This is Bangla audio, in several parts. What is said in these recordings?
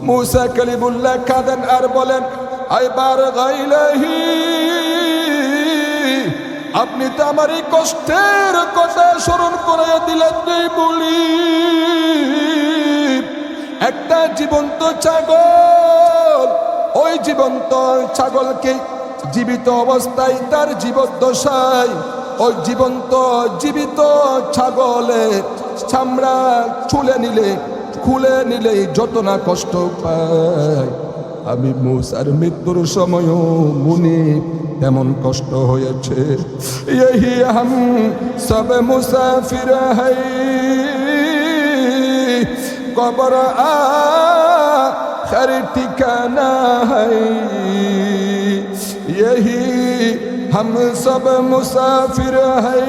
মুসা কালিমুল্লাহ কাঁদেন আর বলেন, আইবার গাইলাহি, আপনি তো আমার এই কষ্টের কথা স্মরণ করে দিলেন। নেই বলি একটা জীবন্ত ছাগল, ওই জীবন্ত ছাগলকে জীবিত অবস্থায় তার জীবদ্দশায় ওই জীবিত ছাগলের চামড়া খুলে নিলে যত না কষ্ট পায়, আমি মুসার মৃত্যুর সময়ও মুনি তেমন কষ্ট হয়েছে। यही हम सब मुसाफिर है, कब्र आखिर ठिकाना है। यही हम सब मुसाफिर है,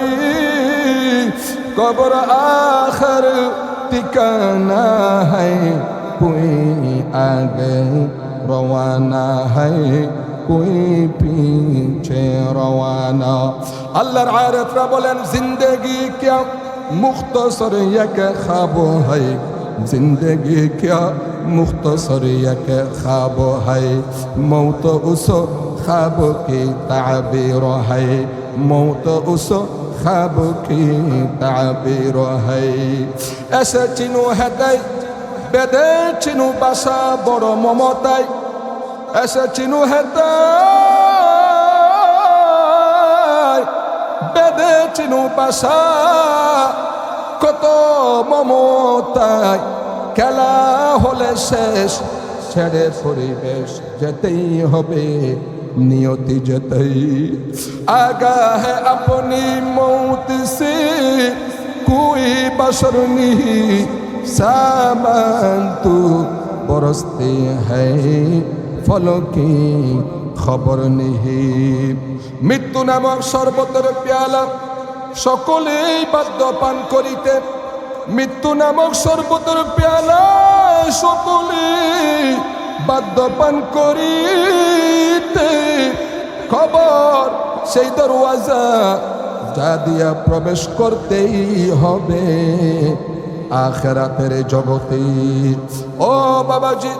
कब्र आखिर ठिकाना है। कोई आगे रवाना है, कोई पीछे रवाना। अल्लाह आरिफरा बोलेन, जिंदगी क्या मुख्तसर एक ख्वाब है, जिंदगी क्या मुख्तसर एक ख्वाब है। मौत उस ख्वाब की ताबीर है, मौत उस ख्वाब की ताबीर है। ऐसे चिन्ह है दई বেদে চিনু বাসা বড় মমতায়, এসে চিনু হেতায় বেদে চিনু বাসা কত মমতায়। খেলা হলে শেষ, ছেড়ে পরিবেশ যেতেই হবে, নিয়তি যেতেই। আগা হে আপনি মৌত সে কোই বশর নিহি, सामान तू बरसते हैं फलों की खबर नहीं। मृत्यु नामक शरबतेर प्याला सकलेई बाध्य पान करिते, मृत्यु नामक शरबतेर प्याला सकलेई बाध्य पान करिते। खबर सेई दरवाजा जा दिया प्रवेश करतेई होबे आखिरातेर जगते। ओ बाबाजी,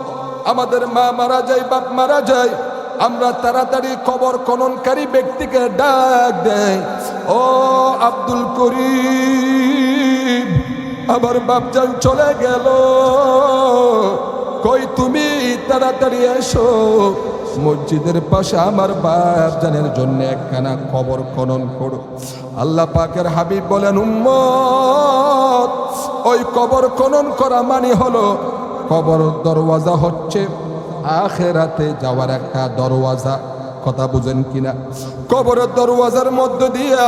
आमादेर मा मारा जाय, बाप मारा जाय, आमरा ताड़ाताड़ी कबर खननकारी व्यक्तिके डाक देय, ओ आब्दुल करीम आमार बापजान चले गेल, कई तुमी ताड़ाताड़ी एसो, मस्जिदेर पाशे आमार बापजानेर जन्य एकखाना कबर खनन करो। आल्लाह पाकेर हाबिब बोलेन, उम्मत ওই কবর খনন করা মানে হলো, কবর দরওয়াজা হচ্ছে আখিরাতে যাওয়ার একটা দরওয়াজা। কথা বুঝেন কিনা? কবরের দরওয়াজার মধ্য দিয়া,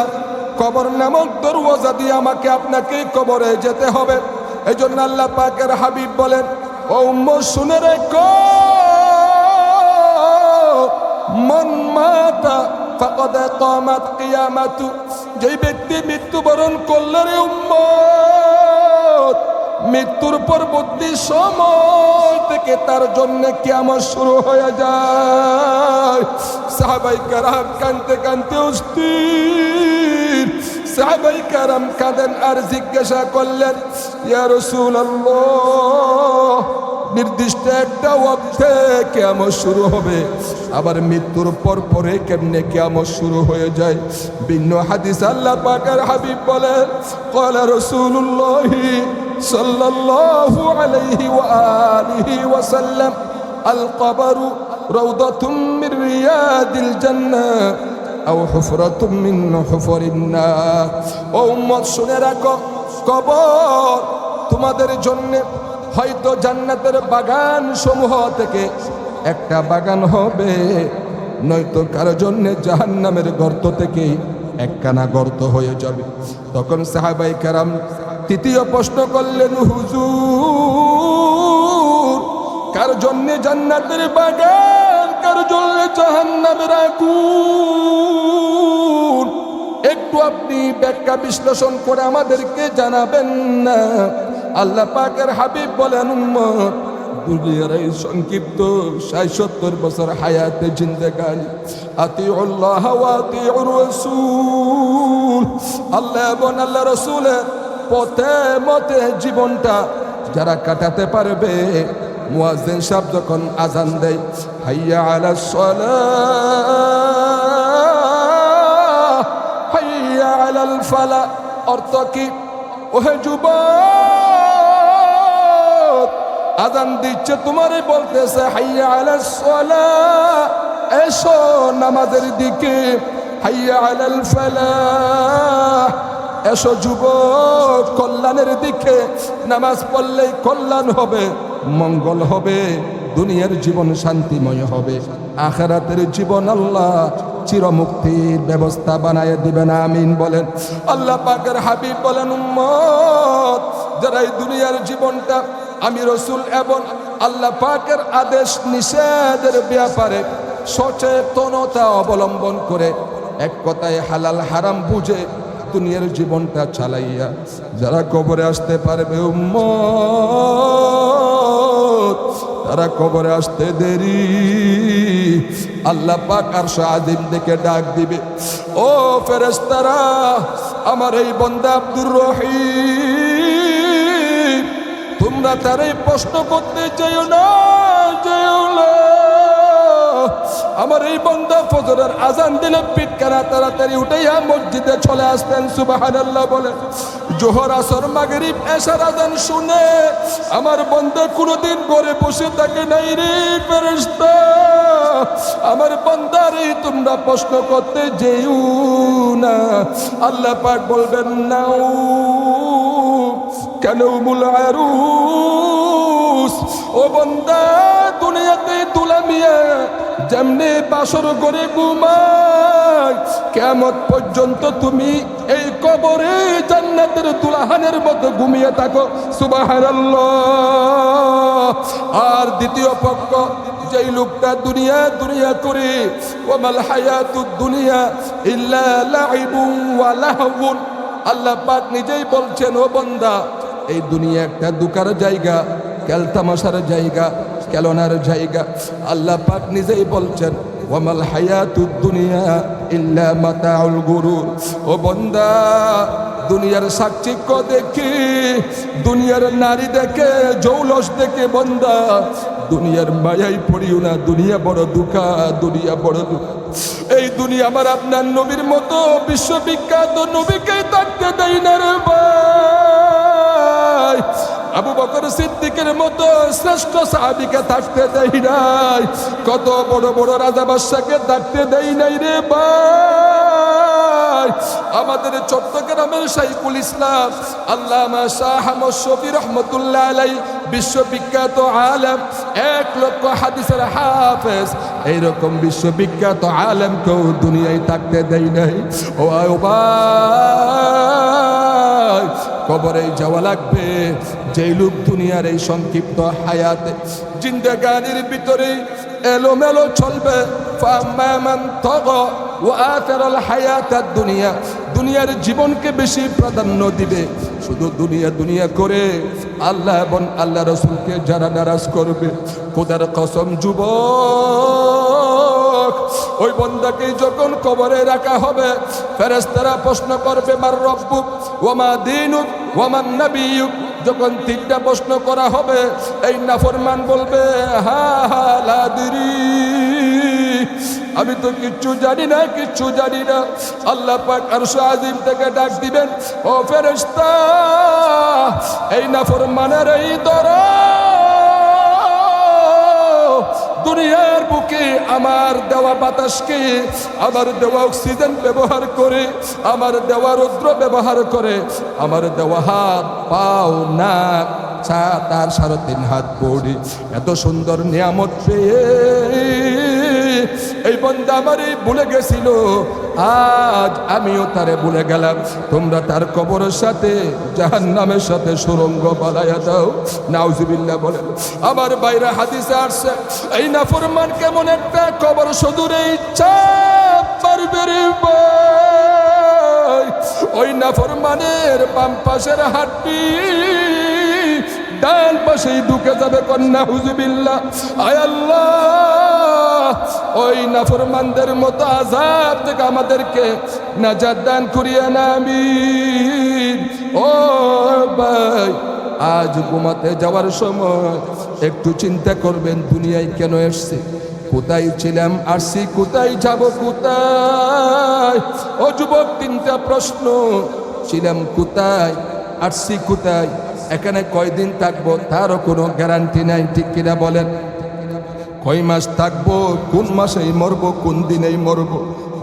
কবর নামক দরওয়াজা দিয়ে আমাকে আপনাকে কবরে যেতে হবে। এই জন্য আল্লাহ পাকের হাবিব বলেন, ও উম্মত শুনে রেখো, মান মাতা ফাকাদ কামাত কিয়ামাতু, যে ব্যক্তি মৃত্যুবরণ করলে রে উম্মত, মৃত্যুর পরবর্তী সময় থেকে তার জন্য কিয়ামত শুরু হয়ে যায়। সাহাবায়ে কেরাম কাঁদতে কাঁদতে অস্থির, সাহাবায়ে কেরাম কাঁদেন আর জিজ্ঞাসা করলেন, ইয়া রাসূলুল্লাহ, নির্দিষ্ট একটা ওয়াক্তে কিয়ামত শুরু হবে, আবার মৃত্যুর পর পরে কেমনে কিয়ামত শুরু হয়ে যায়? ভিন্ন হাদিস আল্লাহ পাকের হাবিব বলেন, ক্বালা রাসূলুল্লাহ সাল্লাল্লাহু আলাইহি ওয়া আলিহি ওয়া সাল্লাম, আল কবরু রাউদাতুম মির রিয়াদিল জান্নাহ আও হুফরাতুম মিন হুফরিন নার। ও উম্মত শুনে রাখো, কবর তোমাদের জন্য হয়তো জান্নাতের বাগান সমূহ থেকে একটা বাগান হবে, নয়তো কারো জন্য জাহান্নামের গর্ত থেকে একখানা গর্ত হয়ে যাবে। তখন সাহাবায়ে কেরাম তৃতীয় প্রশ্ন করলেন, হুজুর, কার জন্য জান্নাতের বাগান, কার জন্য জাহান্নামের আগুন, একটু আপনি ব্যাখ্যা বিশ্লেষণ করে আমাদেরকে জানাবেন না? আল্লাহ পাকের হাবিব বলেন, উম্মত, দুনিয়ার এই সংক্ষিপ্ত ৬৭ বছর হায়াতে জিন্দেগানি, আতিউল্লাহ ওয়া আতিউর রাসূল, আল্লাহ এবং আল্লাহ রাসূলের পথে মতে জীবনটা যারা কাটাতে পারবে, মুয়াজ্জিন সাহেব যখন আজান দেয়, হাইয়া আলাস সালাহ হাইয়া আলাল ফালাহ, অর্থ কি? ওহে যুবক, আজান দিচ্ছে তোমারে বলতেছে হাইয়া আলাস সালাহ, এসো নামাজের দিকে, হাইয়া আলাল ফালাহ, এসো যুবক কল্যাণের দিকে, নামাজ পড়লেই কল্যাণ হবে, মঙ্গল হবে, দুনিয়ার জীবন শান্তিময় হবে, আখিরাতের জীবন আল্লাহ চিরমুক্তির ব্যবস্থা বানায় দিবেন, আমিন বলেন। আল্লাহ পাকের হাবিব বলেন, উম্মত যারা এই দুনিয়ার জীবনটা আমি রাসূল এবং আল্লাহ পাকের আদেশ নিষেধের ব্যাপারে সচেতনতা অবলম্বন করে, এক কথায় হালাল হারাম বুঝে দুনিয়ার জীবনটা চালাইয়া যারা কবরে আসতে পারবে উম্মত, তারা কবরে আসতে দেরি আল্লাহ পাক আরশ আজিম থেকে ডাক দিবে, ও ফেরেশতারা, আমার এই বান্দা আব্দুর রহিম, তোমরা তারই প্রশ্ন করতে চাইও না, আমার এই বান্দা ফজরের আজান দিলে পিটকারা তাড়াতাড়ি উঠাইয়া মসজিদে চলে আসতেন, সুবহানাল্লাহ বলে। জোহর আসর মাগরিব এশার আজান শুনে আমার বান্দা কোনোদিন ঘরে বসে থাকে নাই রে ফেরেশতা, আমার বান্দারে তোমরা প্রশ্ন করতে যেও না। আল্লাহ পাক বলবেন, নাও কেন মুলারুস, ও বান্দা দুনিয়াতে দুলামিয়া যেমনি বাসর করে ঘুমায়, কিয়ামত পর্যন্ত তুমি এই কবরে জান্নাতের দুলহানের মতো ঘুমিয়ে থাকো, সুবহানাল্লাহ। আর দ্বিতীয় পক্ষ যেই লোকটা দুনিয়া দুনিয়া করে, ওয়ামাল হায়াতুদ দুনিয়া ইল্লা লাইবুন ওয়া লাহবুন, আল্লাহ পাক নিজেই বলছেন, ও বান্দা এই দুনিয়া একটা দুকার জায়গা, খেলতামাশার জায়গা, খেলনার জায়গা। আল্লাহ পাক নিজেই বলছেন, ওয়ামাল হায়াতুদ দুনিয়া ইল্লা মাতাউল গুরুর, ও বান্দা দুনিয়ার সাক্ষিক্য দেখে, দুনিয়ার নারী দেখে, জৌলস দেখে বান্দা দুনিয়ার মায়াই পড়িও না, দুনিয়া বড় দুঃখা, দুনিয়া বড় দুঃখ। এই দুনিয়া আমার আপনার নবীর মতো বিশ্ববিখ্যাত নবীকে থাকতে দেয় না রে ভাই, আবু বকর সিদ্দিকের মতো শ্রেষ্ঠ সাহাবীকে থাকতে দেয় নাই, কত বড় বড় রাজা বাদশাকে থাকতে দেয় নাই রে ভাই। আমাদের চট্টগ্রামের শাইখুল ইসলাম আল্লামা শাহ আহমদ শফী রহমতুল্লাহ আলাইহি, বিশ্ববিখ্যাত আলেম, 1 লক্ষ হাদিসের হাফেজ, এইরকম বিশ্ববিখ্যাত আলেম কেউ দুনিয়ায় থাকতে দেয় নাই। ও ভাই, কবরে যাওয়া লাগবে। যেই লোক দুনিয়ার এই সংক্ষিপ্ত হায়াতে জিন্দেগানির ভিতরে এলোমেলো চলবে, ফাম্মা মান তাগা ওয়া আতারাল হায়াতাদ দুনিয়া, দুনিয়ার জীবনকে বেশি প্রাধান্য দিবে, শুধু দুনিয়া দুনিয়া করে আল্লাহ এবং আল্লাহ রাসূলকে যারা নারাজ করবে, খোদার কসম যুবক, ওই বান্দাকে যখন কবরে রাখা হবে, ফেরেশতারা প্রশ্ন করবে, মার রব্বুক ওয়া মা দীনুক ওয়া মান নাবিয়ুক। যখন 3টা প্রশ্ন করা হবে, এই নাফরমান বলবে, হা হা লা আদরি, আমি তো কিচ্ছু জানি না, কিচ্ছু জানি না। আল্লাহ পাক আরশ আজিম থেকে ডাক দিবেন, ও ফেরেশতা, এই নাফরমানের এই দরা দুনিয়ার বুকে আমার দেওয়া বাতাসকে, আমার দেওয়া অক্সিজেন ব্যবহার করে, আমার দেওয়া রৌদ্র ব্যবহার করে, আমার দেওয়া হাত পাও নাক তার 3.5 হাত পড়ি, এত সুন্দর নিয়ামত পেয়ে এই বান্দা আমারই ভুলে গেছিল, আজ আমিও তারে ভুলে গেলাম। তোমরা তার কবরের সাথে জাহান্নামের সাথে সুরঙ্গ বানায়া দাও, নাউজুবিল্লাহ বলেন। আমার বাইরে হাদিসে আসছে, এই নাফরমান কেমন একটা কবর সদূরে ইচ্ছা পারবে রে ভাই, ওই নাফরমানের বাম পাশের হাতটি ডান পাশেই ঢুকে যাবে, কন্যা হুজুবিল্লাহ। আয় আল্লাহ, ওই নাফরমানদের মতো আযাব থেকে আমাদেরকে নাজাত দান করিয়া না, আমিন। ও ভাই, আজ ঘুমাতে যাওয়ার সময় একটু চিন্তা করবেন দুনিয়ায় কেন এসছে, কোথায় ছিলাম, আসছি কোথায়, যাব কোথায়? ও যুবক, তিনটা প্রশ্ন। ছিলাম কোথায়, আসছি কোথায়, এখানে কয়দিন থাকবো তারও কোনো গ্যারান্টি নাই, ঠিক কিনা বলেন? কয় মাস থাকবো, কোন মাসেই মরবো, কোন দিনেই মরবো,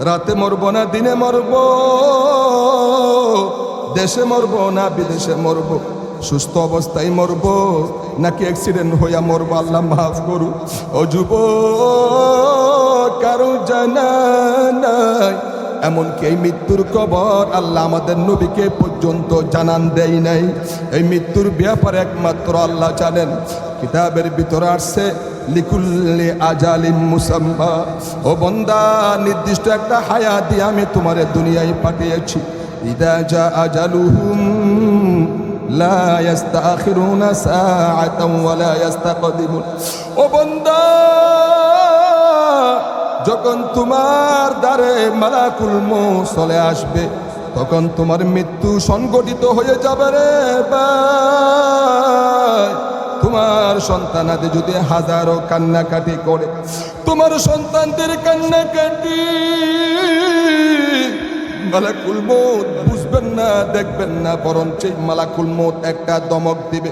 রাতে মরবো না দিনে মরবো, দেশে মরবো না বিদেশে মরবো, সুস্থ অবস্থায় মরবো নাকি অ্যাক্সিডেন্ট হইয়া মরবো, আল্লাহ মাফ করু। ও যুবক, কারো জানা নাই, এমনকি এই মৃত্যুর কবর আল্লাহ আমাদের নবীকে পর্যন্ত জানান দেয় নাই। এই মৃত্যুর ব্যাপারে একমাত্র আল্লাহ জানেন। কিতাবের ভিতরে আসছে লিকুল্লি আজালিম মুসাম্মা, ও বান্দা, নির্দিষ্ট একটা হায়াত দিয়ে আমি তোমারে দুনিয়ায় পাঠিয়েছি। ইদা জা আজালুহুম লা ইস্তাখিরুনা সাআতান ওয়া লা ইস্তাকদিমুন। ও বান্দা, যখন তোমার দ্বারে মালাকুল মউত চলে আসবে, তখন তোমার মৃত্যু সংগঠিত হয়ে যাবে রে ভাই। তোমার সন্তানাদের যদি হাজারো কান্নাকাটি করে, তোমার সন্তানদের কান্নাকাটি মালাকুল মউত বুঝবেন না, দেখবেন না, বরঞ্চ মালাকুল মউত একটা দমক দিবে।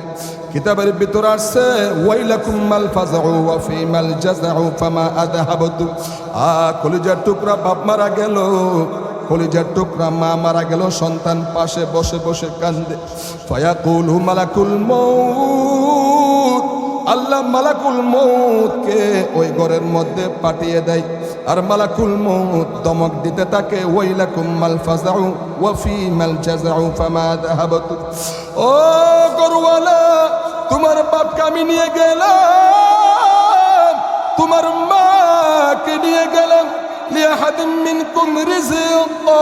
কিতাবের ভিতর আসছে ওয়াইলাকুম মাল ফাযাউ ওয়া ফীমাল জাযাউ ফামা আযহাবতু। কলিজার টুকরা বাপ মারা গেল, কলিজার টুকরা মা মারা গেল, সন্তান পাশে বসে বসে কান্দে। ফায়াকুলু মালাকুল মউত, আল্লাহ মালাকুল মউতকে ওই ঘরের মধ্যে পাঠিয়ে দেয়, আর মালাকুল মউত দমক দিতে থাকে, ওয়াইলাকুম মাল ফাযাউ ওয়া ফীমাল জাযাউ ফামা আযহাবতু। ও গরওয়ালা, তোমার বাপকে আমি নিয়ে গেলাম, তোমার মাকে নিয়ে গেলাম, লিআহাদিন মিনকুম রিজকা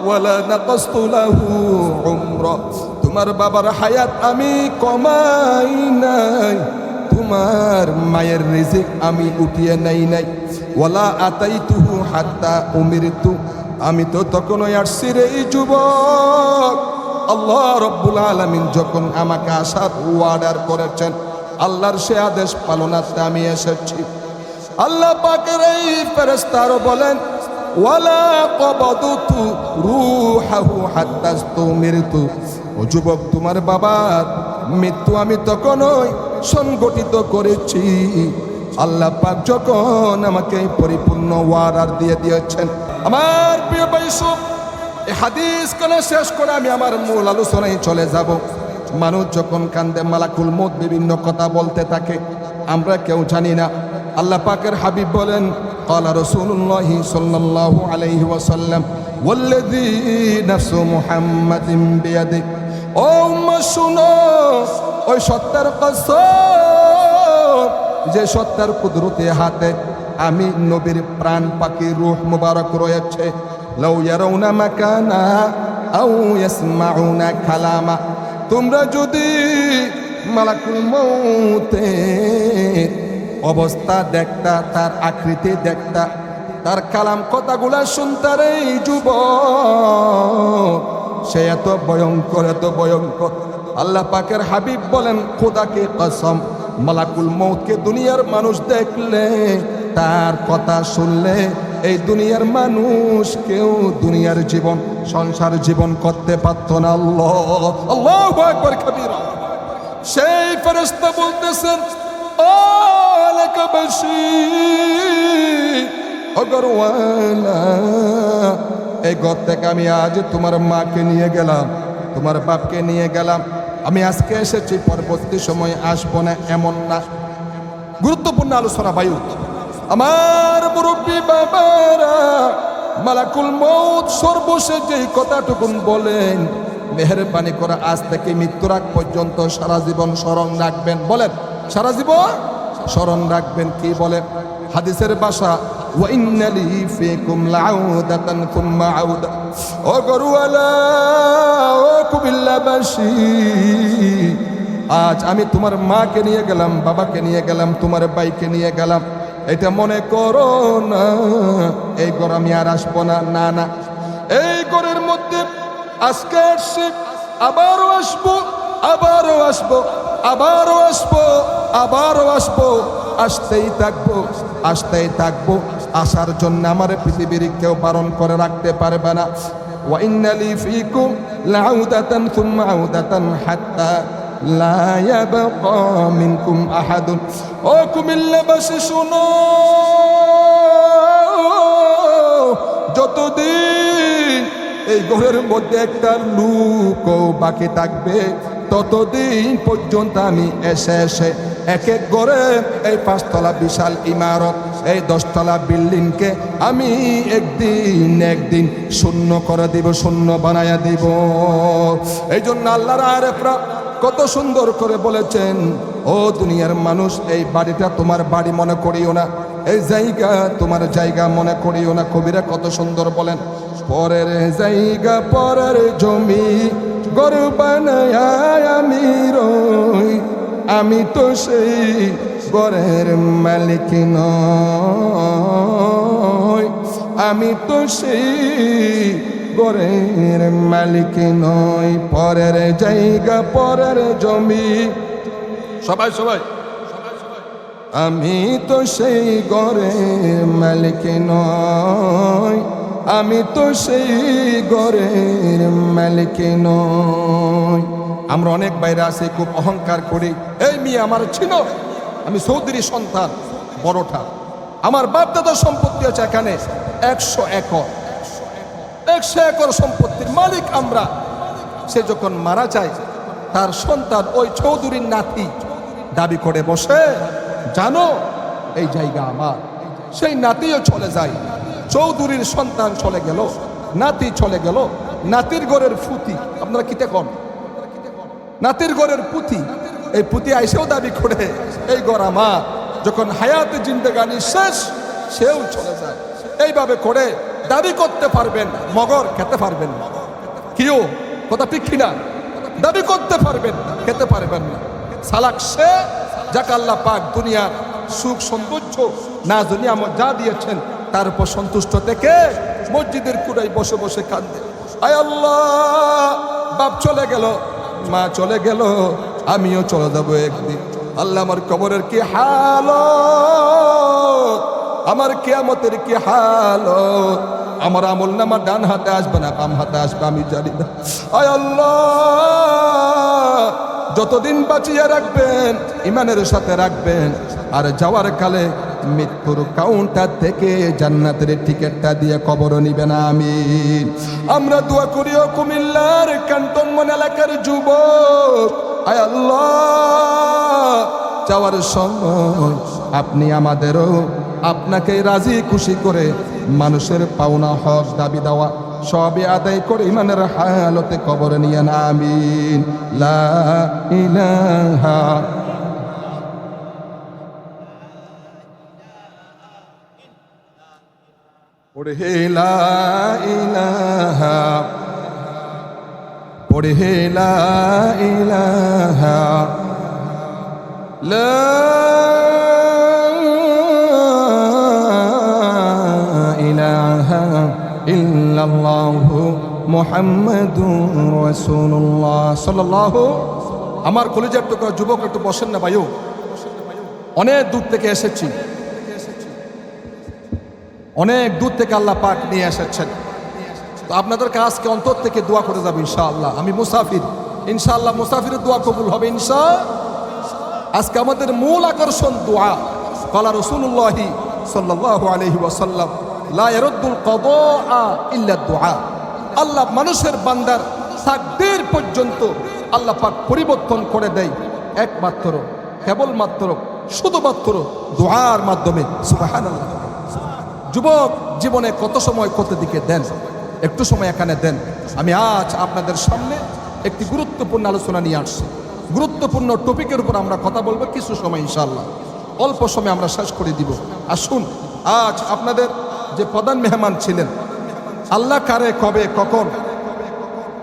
ওয়ালা নাকাসতু লাহু উমরা। তোমার বাবার হায়াত আমি কমাই নাই, তোমার মায়ের রিজিক আমি উঠিয়ে নাই নাই। ওয়ালা আতাইতুহু হাত্তা উমিরতু, আমি তো তখনই আসছি রে যুবক। আল্লাহ রব্বুল আলামিন যখন আমাকে আসার অর্ডার করেছেন, আল্লাহর সে আদেশ পালনার্থে আমি এসেছি। আল্লাহ পাকের এই ফেরেশতারা বলেন, ওয়ালা কবদতু রূহাহু হাত্তা ইস্তুমিরতু। ও যুবক, তোমার বাবার মৃত্যু আমি তখনই সংগঠিত করেছি। আল্লাহ পাক যখন আমাকে পরিপূর্ণ অর্ডার দিয়ে দিয়েছেন। আমার প্রিয় ভাইসব, এই হাদিস কানে শেষ করে আমি আমার মূল আলোচনায় চলে যাব। মানুষ যখন কান্দে, মালাকুল মউত বিভিন্ন কথা বলতে থাকে, আমরা কেউ জানি না। আল্লাহ পাকের হাবিব বলেন, ক্বালা রাসূলুল্লাহি সাল্লাল্লাহু আলাইহি ওয়াসাল্লাম, ওয়াল্লাযী নাফসু মুহাম্মাদিন বিয়াদিহি। ও উম্মাহ শুনো, ওই সত্তার কসম, যে সত্তার কুদরতে হাতে আমি নবীর প্রাণ পাখি রূহ মুবারক রয়েছে, লাউ ইয়ারাউনা মাকানা আও ইয়াসমাউনা কালামা। তোমরা যদি মালাকুল মউতের অবস্থা দেখতা, তার আকৃতি দেখতা, তার কালাম কথাগুলা শুনতারে যুবক, সে এত ভয়ঙ্কর, এত ভয়ঙ্কর। আল্লাহ পাকের হাবিব বলেন, খোদাকে কসম, মালাকুল মউতকে দুনিয়ার মানুষ দেখলে, তার কথা শুনলে, এই দুনিয়ার মানুষ কেউ দুনিয়ার জীবন, সংসার জীবন করতে পারত না। আল্লাহ, আল্লাহু আকবার কাবীরা। সেই ফেরেশতা বলতেছেন, ও এলাকাবাসী, ও গরওয়ালা, এই ঘর থেকে আমি আজ তোমার মাকে নিয়ে গেলাম, তোমার বাপকে নিয়ে গেলাম, আমি আজকে এসেছি, পরবর্তী সময় আসবো না এমন না। গুরুত্বপূর্ণ আলোচনা বায়ু। আমার মুরব্বী বাবারা, মালাকুল মউত সর্বশেষ যেই কথাটুকুন বলেন, মেহেরবানি করে আজ থেকে মৃত্যুর আগ পর্যন্ত সারা জীবন স্মরণ রাখবেন। বলেন, সারা জীবন স্মরণ রাখবেন। কি বলেন? হাদিসের ভাষা, ওয়া ইন্না লি ফীকুম লাউদাতান থুম্মা আউদা। ও গরুওয়ালা, ও কুমিল্লাবাসী, আজ আমি তোমার মাকে নিয়ে গেলাম, বাবাকে নিয়ে গেলাম, তোমার ভাইকে নিয়ে গেলাম, এটা মনে করো না এই ঘর আমি আর আসবো না। না না, এই ঘরের মধ্যে আজকে আসছি, আবারও আসবো, আবারও আসবো, আবারও আসবো, আবারও আসবো, আসতেই থাকবো, আসতেই থাকবো। আসার জন্য আমার পৃথিবীর কেউ বারণ করে রাখতে পারবে না। ওয়া ইন্না লি ফীকুম লাউদাতান সুম্মা আউদাতান হাত্তা লা ইয়াবকা মিনকুম আহাদুন। ও কুমিল্লাবাসী শোনো, যতদিন এই ঘরের মধ্যে একটা লুকও বাকি থাকবে, ততদিন পর্যন্ত আমি এসে এসে এক এক ঘরে এই 5 তলা বিশাল ইমারত, এই 10 তলা বিল্ডিংকে আমি একদিন শূন্য করে দিব, শূন্য বানায়া দিব। এই জন্য আল্লাহর আরেফরা কত সুন্দর করে বলেছেন, ও দুনিয়ার মানুষ, এই বাড়িটা তোমার বাড়ি মনে করিও না, এই জায়গা তোমার জায়গা মনে করিও না। কবিরা কত সুন্দর বলেন, পরের জায়গা পরের জমি ঘর বানায়া আমি রই, আমি তো সেই ঘরের মালিক নই, আমি তো সেই ঘরের মালিক নই। পরের জায়গা পরের জমি, সবাই সবাই, আমি তো সেই ঘরের মালিক নই, আমি তো সেই ঘরের মালিক নই। আমরা অনেক বাইরে আছি, খুব অহংকার করি, এই মেয়ে আমার ছিল, আমি চৌধুরী সন্তান, বড়টা, আমার বাপ দাদার সম্পত্তি আছে এখানে 100 একর, 100 একর সম্পত্তির মালিক আমরা। সে যখন মারা যায়, তার সন্তান ওই চৌধুরীর নাতি দাবি করে বসে, জানো এই জায়গা আমার। সেই নাতিও চলে যায়, চৌধুরীর সন্তান চলে গেল, নাতি চলে গেল, নাতির ঘরের পুতি, আপনারা কি দেখুন, নাতির ঘরের পুতি, এই পুতি আইসেও দাবি করে এই ঘর আমার। যখন হায়াতে জিন্দেগানি শেষ, সেও চলে যায়। এইভাবে করে দাবি করতে পারবেন, মগর খেতে পারবেন না। কেউ কথা ঠিক কিনা? দাবি করতে পারবেন, খেতে পারবেন না। সালাক সে যাকে আল্লাহ পাক দুনিয়ার সুখ সৌন্দর্য না দুনিয়ামত যা দিয়েছেন, তার উপর সন্তুষ্ট থেকে মসজিদের কুড়াই বসে বসে কাঁদে, আয় আল্লাহ, বাপ চলে গেল, মা চলে গেল, আমিও চলে যাবো একদিন। আল্লাহ, আমার কবরের কি হালত, আমার কিয়ামতের কি হালত, আমার আমল নামা ডান হাতে আসবে না বাম হাতে আসবে আমি জানি না। আয় আল্লাহ, যতদিন বাঁচিয়ে রাখবেন ইমানের সাথে রাখবেন, আর যাওয়ার কালে মৃত্যুর কাউন্টার থেকে জান্নাতের টিকিটটা দিয়ে কবর নিবেন, আমিন। আমরা দোয়া করি, ও কুমিল্লার ক্যান্টনমেন্ট এলাকার যুবক, আয় আল্লাহ, যাওয়ার সময় আপনি আমাদেরও আপনাকে রাজি খুশি করে মানুষের পাওনা হক দাবি দেওয়া সবই আদায় করে ইমানের হালতে কবর নিয়ে না, আমিন। লা ইলাহা পড়ে হে লা ইলাহা, পড়ে হে লা ইলাহা, লা ইলাহা ইল্লাল্লাহু মুহাম্মাদুর রাসূলুল্লাহ সাল্লাল্লাহু। আমার কলেজের টুকরা যুবক, একটু বসেন না ভাইও, অনেক দূর থেকে এসেছি, অনেক দূর থেকে আল্লাহ পাক নিয়ে এসেছেন। তো আপনাদের আজকে অন্তর থেকে দোয়া করে যাবে ইনশাআল্লাহ। আমি মুসাফির, ইনশাআল্লাহ মুসাফিরের দোয়া কবুল হবে ইনশাআল্লাহ। আজকে আমাদের মূল আকর্ষণ দোয়া। ক্বালা রাসূলুল্লাহি সাল্লাল্লাহু আলাইহি ওয়াসাল্লাম, লা ইয়ারুদ্দুল কাদা ইল্লা দুআ। আল্লাহ মানুষের বান্দার তাকদীর পর্যন্ত আল্লাহ পাক পরিবর্তন করে দেয় একমাত্র, কেবলমাত্র, শুধুমাত্র দোয়ার মাধ্যমে। সুবহানাল্লাহ। যুবক জীবনে কত সময় কত দিকে দেন, একটু সময় এখানে দেন। আমি আজ আপনাদের সামনে একটি গুরুত্বপূর্ণ আলোচনা নিয়ে আসছি। গুরুত্বপূর্ণ টপিকের উপর আমরা কথা বলবো কিছু সময় ইনশাআল্লাহ, অল্প সময় আমরা শেষ করে দিব। আসুন, আজ আপনাদের যে প্রধান মেহমান ছিলেন, আল্লাহ কারে কবে কখন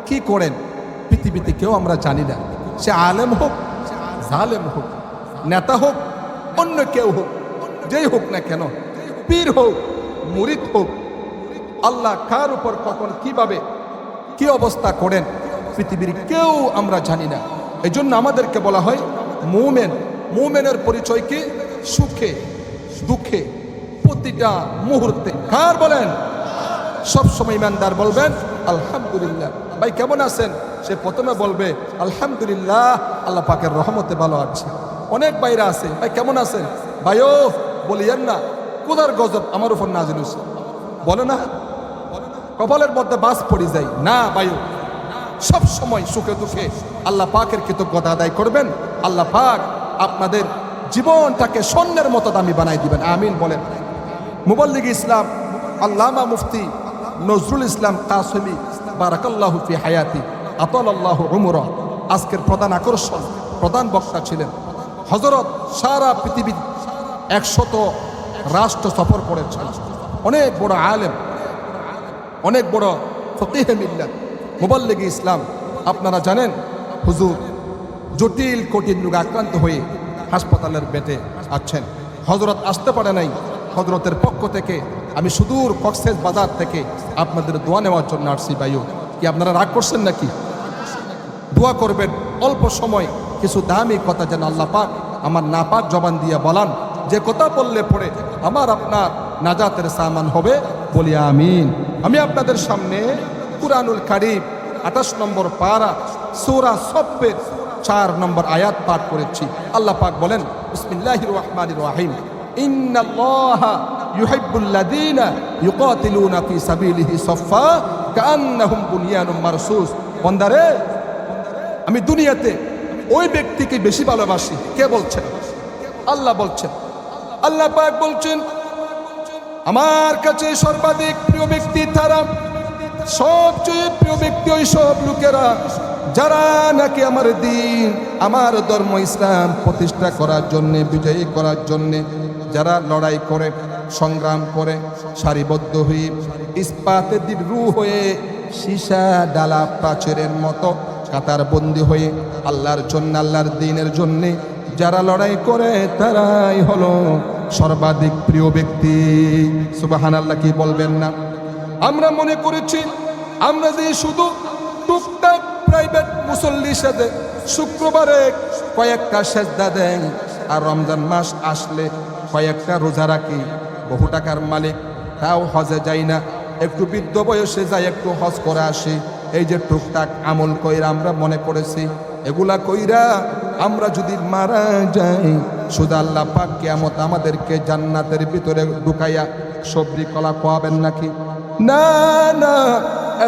কি করেন পৃথিবীতে কেউ আমরা জানি না। সে আলেম হোক, জালেম হোক, নেতা হোক, অন্য কেউ হোক, যেই হোক না কেন, পীর হোক, মুরিদ হোক, আল্লাহ কার উপর কখন কিভাবে কি অবস্থা করেন পৃথিবীর কেউ আমরা জানি না। এই জন্য আমাদেরকে বলা হয় মুমিন, মুমিনের পরিচয় কি? সুখে দুঃখে প্রতিটা মুহূর্তে। কার বলেন? সবসময় ইমানদার বলবেন আলহামদুলিল্লাহ। ভাই কেমন আছেন? সে প্রথমে বলবে আলহামদুলিল্লাহ, আল্লাহ পাকের রহমতে ভালো আছে। অনেক বাইরে আছে, ভাই কেমন আছেন? ভাইও বলিয়েন না কোদার গজব আমার উপর নাজিল হয়েছে, বলে না কপালের মধ্যে বাস পড়ে যায় না। ভাইও সব সময় সুখে দুঃখে আল্লাহ পাকের কৃতজ্ঞতা আদায় করবেন। আল্লাহ পাক আপনাদের জীবনটাকে স্বর্ণের মতো দামি বানাই দিবেন, আমিন বলেন। মুবল্লিগ ইসলাম আল্লামা মুফতি নজরুল ইসলাম কাসেমি বারাকাল্লাহু ফি হায়াতি আতালাল্লাহু উমরা আজকের প্রধান আকর্ষণ, প্রধান বক্তা ছিলেন। হযরত সারা পৃথিবীর 100 রাষ্ট্র সফর করেছেন। অনেক বড় আলেম, অনেক বড় ফকিহে মিল্লাত, মুবল্লিগ ইসলাম। আপনারা জানেন হুজুর জটিল কঠিন রোগে আক্রান্ত হয়ে হাসপাতালের বেডে আছেন। হযরত আসতে পারে নাই। হযরতের পক্ষ থেকে আমি সুদূর কক্সেস বাজার থেকে আপনাদের দোয়া নেওয়ার জন্য আসছি। ভাইও কি আপনারা রাগ করছেন নাকি? দোয়া করবেন। অল্প সময় কিছু দামি কথা যেন আল্লাহ পাক আমার নাপাক জবান দিয়ে বলান, যে কথা বললে পড়ে আমার আপনার নাজাতের সামান হবে, বলি আমিন। আমি আপনাদের সামনে কুরআনুল কারীম 28 নম্বর পারা সূরা সফের 4 নম্বর আয়াত পাঠ করেছি। আল্লাহ পাক বলেন বিসমিল্লাহির রহমানির রহিম, ইন্নাল্লাহা ইউহিব্বুল্লাযীনা ইউকাতিলুনা ফি সাবিলিহি সাফফা কাআন্নাহুম বুনিয়ানুম মারসুস। বান্দারে, আমি দুনিয়াতে ওই ব্যক্তিকে বেশি ভালোবাসি। কে বলছেন? আল্লাহ বলছেন। আল্লাহ পাক বলছেন আমার কাছে সর্বাধিক প্রিয় ব্যক্তি তারা, সবচেয়ে প্রিয় ব্যক্তি ওই সব লোকেরা যারা নাকি আমার দিন, আমার ধর্ম ইসলাম প্রতিষ্ঠা করার জন্যে, বিজয়ী করার জন্যে যারা লড়াই করে, সংগ্রাম করে, সারিবদ্ধ হয়ে ইস্পাতের দৃঢ় হয়ে সীসা ডালা প্রাচীরের মতো কাতার বন্দী হয়ে আল্লাহর জন্য, আল্লাহর দ্বীনের জন্যে যারা লড়াই করে তারাই হলো সর্বাধিক প্রিয় ব্যক্তি। সুবহানাল্লাহ, কি বলবেন না? আমরা মনে করেছি আমরা যে শুধু টুকটাক প্রাইভেট মুসল্লি সাথে শুক্রবারে কয়েকটা সেজদা দেয় আর রমজান মাস আসলে কয়েকটা রোজা রাখি, বহু টাকার মালিক তাও হজে যাই না, একটু বৃদ্ধ বয়সে যাই একটু হজ করে আসি। এই যে টুকটাক আমল কইরা আমরা মনে করেছি, এগুলা কইরা আমরা যদি মারা যাই শুধু আল্লাহ পাক কিয়ামত আমাদেরকে জান্নাতের ভিতরে ঢুকাইয়া সবরি কলা খাওয়াবেন নাকি? না না,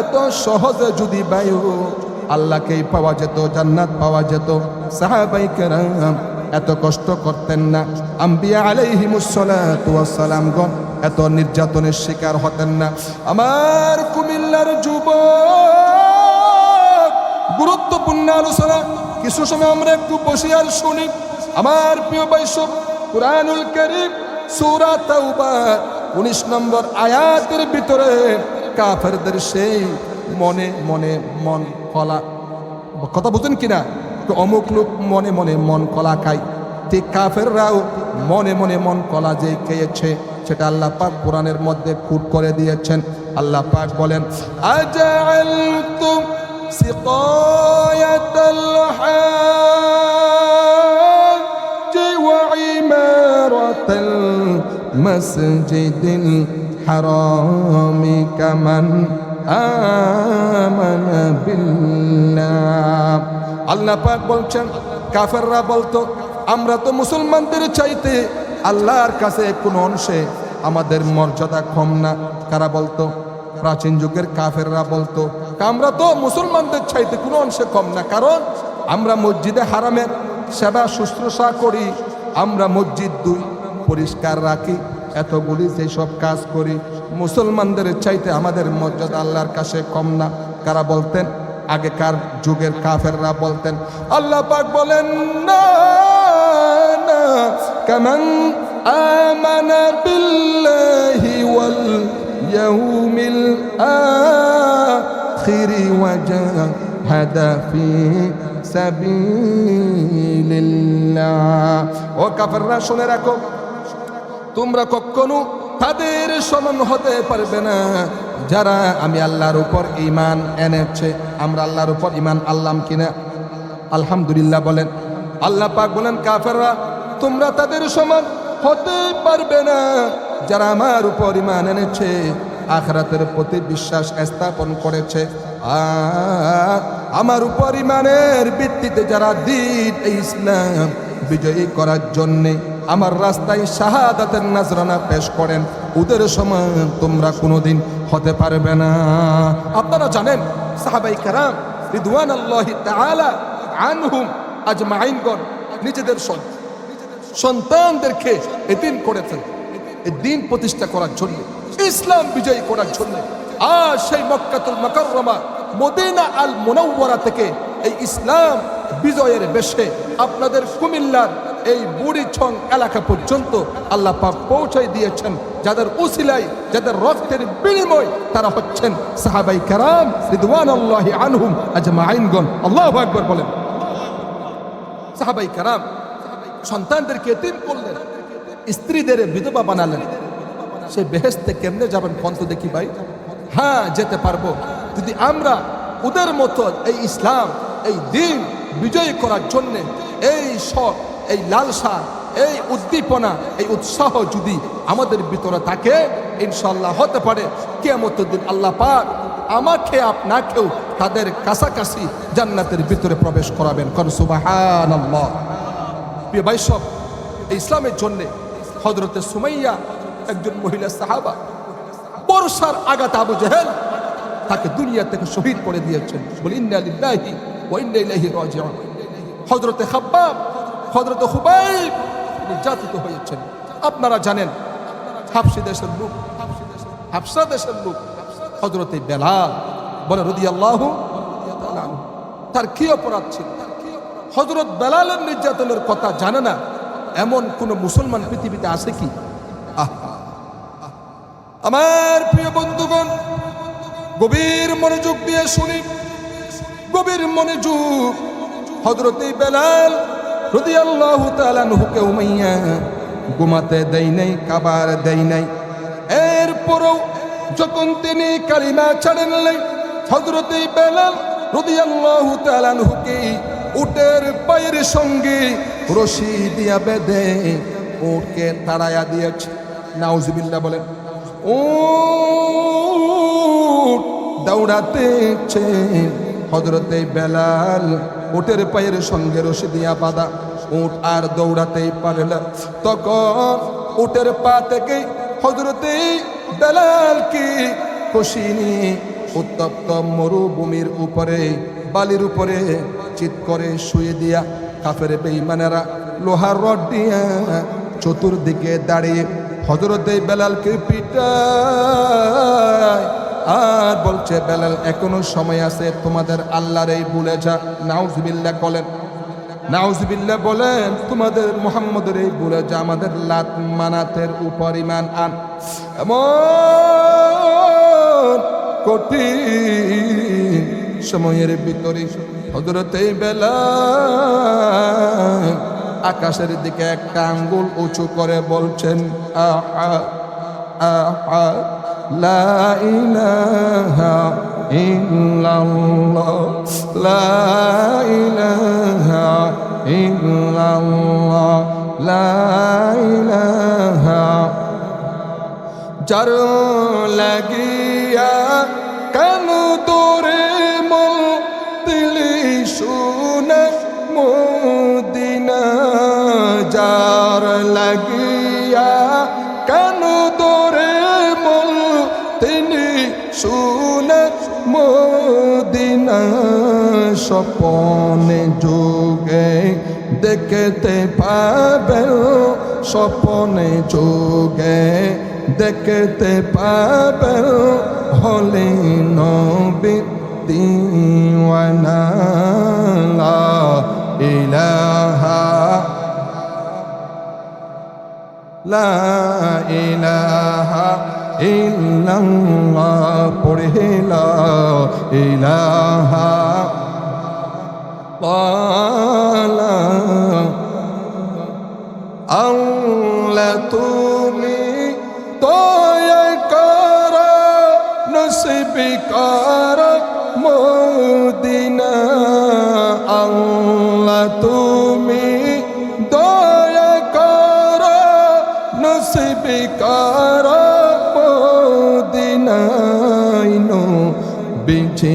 এত সহজে যদি বায়ু আল্লাহকেই পাওয়া যেত, জান্নাত পাওয়া যেত, সাহাবায়ে কেরাম এত কষ্ট করতেন না, আম্বিয়া আলাইহিমুস সালাতু ওয়াস সালামগণ এত নির্যাতনের শিকার হতেন না। আমার কুমিল্লার যুবক, গুরুত্বপূর্ণ আলোচনা কিছু সময় আমরা একটু বসে আর শুনি। আমার প্রিয় বৈষ্ণব, কুরআনুল কারীম সূরা তাওবা 19 নম্বর আয়াতের ভিতরে কাফেরদের সেই মনে মনে মন কলা, কথা বুঝেন কিনা? তো অমুক লোক মনে মনে মন কলা খায়, ঠিক কাফেররাও মনে মনে মন কলা যে খেয়েছে সেটা আল্লাহ পাক কোরআনের মধ্যে খুঁট করে দিয়েছেন। আল্লাহ পাক বলেন আজআলতুম সিকায়াতাল হাজ্জি ওয়া ইমারাতাল মাসজিদিল হারামি কামান আমানা বিল্লাহ। আল্লাহ পাক বলছেন কাফেররা বলতো আমরা তো মুসলমানদের চাইতে আল্লাহর কাছে কোনো অংশে আমাদের মর্যাদা কম না। কারা বলতো? প্রাচীন যুগের কাফেররা বলতো আমরা তো মুসলমানদের চাইতে কোনো অংশে কম না, কারণ আমরা মসজিদে হারামের সেবা শুশ্রূষা করি, আমরা মসজিদ পরিষ্কার রাখি, এতগুলি যেসব কাজ করি, মুসলমানদের চাইতে আমাদের মর্যাদা আল্লাহর কাছে কম না। কারা বলতেন? আগেকার যুগের কাফেররা বলতেন। আল্লাহ পাক বলেন না না, কামান আমানা বিল্লাহি ওয়াল ইয়াউমিল আখির ওয়া জাহাদা ফি সাবিলিল্লাহ। ও কাফেররা শুনে রাখো, তোমরা কখনো তাদের সমান হতে পারবে না যারা আমি আল্লাহর উপর ঈমান এনেছে। আমরা আল্লাহর উপর ঈমান আনলাম কিনা? আলহামদুলিল্লাহ বলেন। আল্লাহ পাক বলেন কাফেররা তোমরা তাদের সমান হতে পারবে না যারা আমার উপর ঈমান এনেছে, আখিরাতের প্রতি বিশ্বাস স্থাপন করেছে, আর আমার উপর ঈমানের ভিত্তিতে যারা দ্বীন এই ইসলাম বিজয়ী করার জন্যে আমার রাস্তায় শাহাদাতের নাজরানা পেশ করেন, ওদের সমান তোমরা কোনোদিন হতে পারবে না। আপনারা জানেন সাহাবায়ে কেরাম রিদওয়ানুল্লাহি তাআলা আনহুম আজমাইনগণ নিজেদের সন্তানদেরকে এতিম করেছেন এই দিন প্রতিষ্ঠা করার জন্য, ইসলাম বিজয়ী করার জন্য। আর সেই মক্কাতুল মুকাররমা মদিনা আল মুনাওয়ারা থেকে এই ইসলাম বিজয়ের বেশে আপনাদের কুমিল্লার এই বুড়িছং এলাকা পর্যন্ত আল্লাহ পাক পৌঁছাই দিয়েছেন, যাদের উসিলায় যাদের রক্তের বিনিময় তারা হচ্ছেন সাহাবায়ে কেরাম রিদওয়ানুল্লাহি আনহুম আজমাইনগণ। আল্লাহু আকবার বলেন। সাহাবায়ে কেরাম সন্তানদেরকে এতিম করলেন, স্ত্রীদের বিধবা বানালেন, সে বেহেশতে কেমনে যাবেন কোন তো দেখি ভাই? হ্যাঁ যেতে পারবো যদি আমরা ওদের মতো এই ইসলাম এই দিন বিজয় করার জন্য এই শখ এই লালসা এই উদ্দীপনা এই উৎসাহ যদি আমাদের ভিতরে থাকে, ইনশাআল্লাহ হতে পারে কিয়ামতের দিন আল্লাহ পাক আমাকে আপনাকেও তাদের কাছাকাছি জান্নাতের ভিতরে প্রবেশ করাবেন। কোন সুবহানাল্লাহ। প্রিয় ভাই সব, ইসলামের জন্য হযরতে সুমাইয়া একজন মহিলা সাহাবা, বর্ষার আঘাতে আবু জেহেল তাকে দুনিয়া থেকে শহীদ করে দিয়েছেন। বলি ইন্না লিল্লাহি ওয়া ইন্না ইলাইহি রাজিউন। হযরতে খাব্বাব হযরতে খুবাইব নির্যাতিত হয়েছেন। আপনারা জানেন হাবশা দেশের লোক, হাবশা দেশের লোক হযরতে বেলাল বলে রাদিয়াল্লাহু তাআলা আনহু, তার কি অপরাধ ছিল? হযরত বেলালের নির্যাতনের কথা জানে না এমন কোন মুসলমান পৃথিবীতে আছে কি? আমার প্রিয় বন্ধুগণ, গভীর মনোযোগ দিয়ে শুনি, গভীর মনোযোগ। হযরতে বেলাল রাদিয়াল্লাহু তাআলা আনহুকে উমাইয়া ঘুমাতে দেয় নাই, খাবার দেয় নাই। এরপরও যখন তিনি কালিমা ছাড়েন নাই, হযরতে বেলাল রাদিয়াল্লাহু তাআলা আনহুকে উটের পায়ের সঙ্গে রশি দিয়া বেঁধে উটকে তাড়াইয়া দিয়েছে। নাউজুবিল্লাহ বলেন। উট দৌড়াতেছে, হযরতে বেলাল উটের পায়ের সঙ্গে রশি দিয়া বাঁধা, উট আর দৌড়াতেই পারে না। তখন উটের পা থেকে হযরতে বেলালকে কষিয়ে নিয়ে উত্তপ্ত মরুভূমির উপরে বালির উপরে চিৎ করে শুয়ে দিয়া কাফের বেঈমানেরা লোহার রড দিয়া চতুর্দিকে দাঁড়িয়ে হযরতে বেলালকে পিটায় আর বলছে, বেলাল এখনো সময় আছে, তোমাদের আল্লাহর এই ভুলে যা। নাউজুবিল্লাহ বলেন, নাউজুবিল্লাহ বলেন, তোমাদের মুহাম্মদের এই ভুলে যা, আমাদের লাত মানাতের উপর ঈমান আন। এমন কঠিন সময়ের ভিতরে হযরতে বেলাল আকাশের দিকে একটা আঙ্গুল উঁচু করে বলছেন, লা ইলাহা ইল্লাল্লাহ, লা ইলাহা ইল্লাল্লাহ, লা ইলাহা। যার লাগিয়া কেন তোরে মন দিলি শুনে মদিনা, যার লাগিয়া কেন তোরে মন তিনি শুনে মদিনা, স্বপনে যোগে দেখতে পাবে, স্বপনে যোগে দেখতে পাবে, হলে নবী দিওয়ানা। লা ইলাহা, লা ইলাহা ইল্লাল্লাহ, পড়ে লা ইলাহা আল্লাহ। তুমি দয়া কর নসিব কর মদিনা, আল্লাহ তুমি নসিবি কর মদিনায় নবীজিকে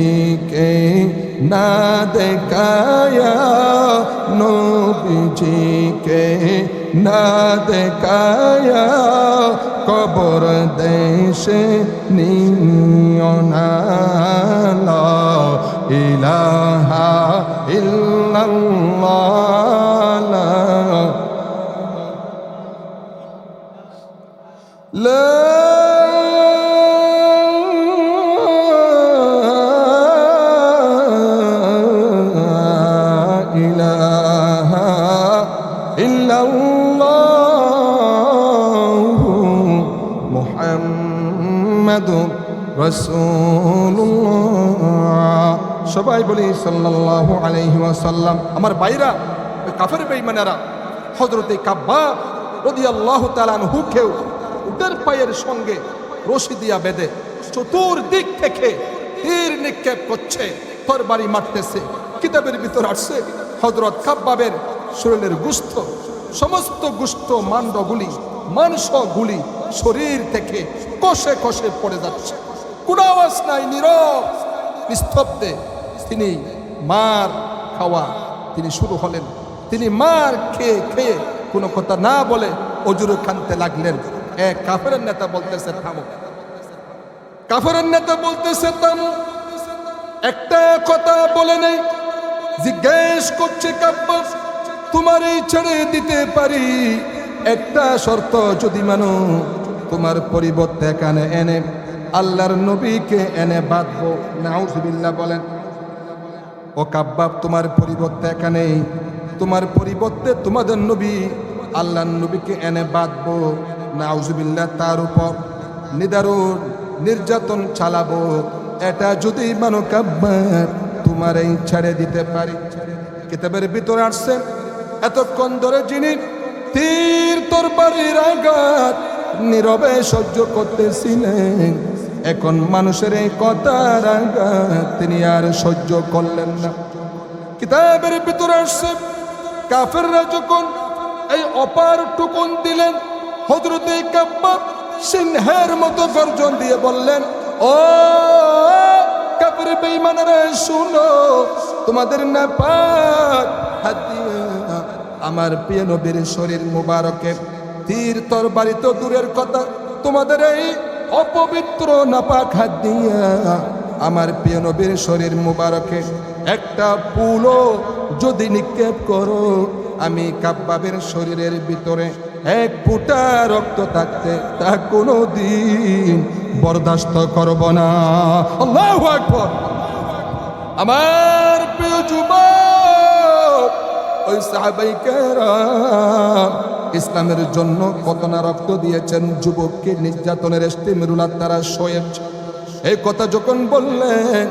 না দেখায়া, নবীজিকে না দেখায়া কবর দেশে নিও না। লা ইলাহা ইল্লাল্লাহ, লা ইলাহা ইল্লাল্লাহু মুহাম্মাদুর রাসূলুল্লাহ। সবাই বলি সাল্লাল্লাহু আলাইহি ওয়াসাল্লাম। আমার ভাইরা, ওই কাফের বেঈমানেরা হযরতে কাব্বাব রাদিয়াল্লাহু তাআলা আনহুকেও উটের পায়ের সঙ্গে রশি দিয়া বেঁধে চতুর্দিক থেকে তীর নিক্ষেপ করছে, তরবারি মারতেছে। কিতাবের ভিতর আসছে হযরত কাব্বাবের শরীরের গোশত, সমস্ত গোশত মাংসগুলি মাংসগুলি শরীর থেকে কষে কষে পড়ে যাচ্ছে। কোনো আওয়াজ নাই, নীরব নিস্তব্ধে তিনি মার খাওয়া তিনি শুরু হলেন। তিনি মার খেয়ে খেয়ে কোনো কথা না বলে অজুরে কানতে লাগলেন। এক কাফেরের নেতা বলতেছে থামো, কাফেরের নেতা বলতেছে থামো। একটা কথা বলে নেই, জিজ্ঞেস করছে কাব্বাব তোমারই ছেড়ে দিতে পারি, একটা শর্ত যদি মানো, তোমার পরিবর্তে এখানে এনে আল্লাহর নবীকে এনে বাঁধবো। নাউজুবিল্লাহ বলেন। ও কাব্বাব তোমার পরিবর্তে এখানে, তোমার পরিবর্তে তোমাদের নবী আল্লাহর নবীকে এনে বাঁধবো। নাউজুবিল্লাহ, তার উপর নিদারুণ নির্যাতন চালাবো। এটা যদি মানো কাব্বাব তোমার এই ছেড়ে দিতে পারি। কিতাবের ভিতরে আসছে এতক্ষণ ধরে যিনি তীর তরবারির আঘাত নীরবে সহ্য করতেছিলেন, এখন মানুষের এই কথার আঘাত তিনি আর সহ্য করলেন না। কিতাবের ভিতরে আসছে কাফেররা যখন এই অপার টুকুন দিলেন, হযরতে কাব্বাব সিংহের মতো গর্জন দিয়ে বললেন, ও কাফের বেঈমানেরা শুনো, তোমাদের নাপাক হাত দিয়ে আমার প্রিয় নবীর শরীর মুবারকে তীর তরবারি তো দূরের কথা, তোমাদের এই অপবিত্র নাপাক হাত দিয়া আমার প্রিয় নবীর শরীর মুবারকে একটা পুলো যদি নিক্ষেপ করো, আমি কাব্বাবের শরীরের ভিতরে এক ফোঁটা রক্ত থাকতে তা কোনো দিন বরদাস্ত করব না। আল্লাহু আকবার। আমার প্রিয় যুবক, ওই সাহাবায়ে কেরাম ইসলামের জন্য কত না রক্ত দিয়েছেন, যুবককে নির্যাতনের ইস্তেমরুলাত তারা সয়েছে। এই কথা যখন বললেন,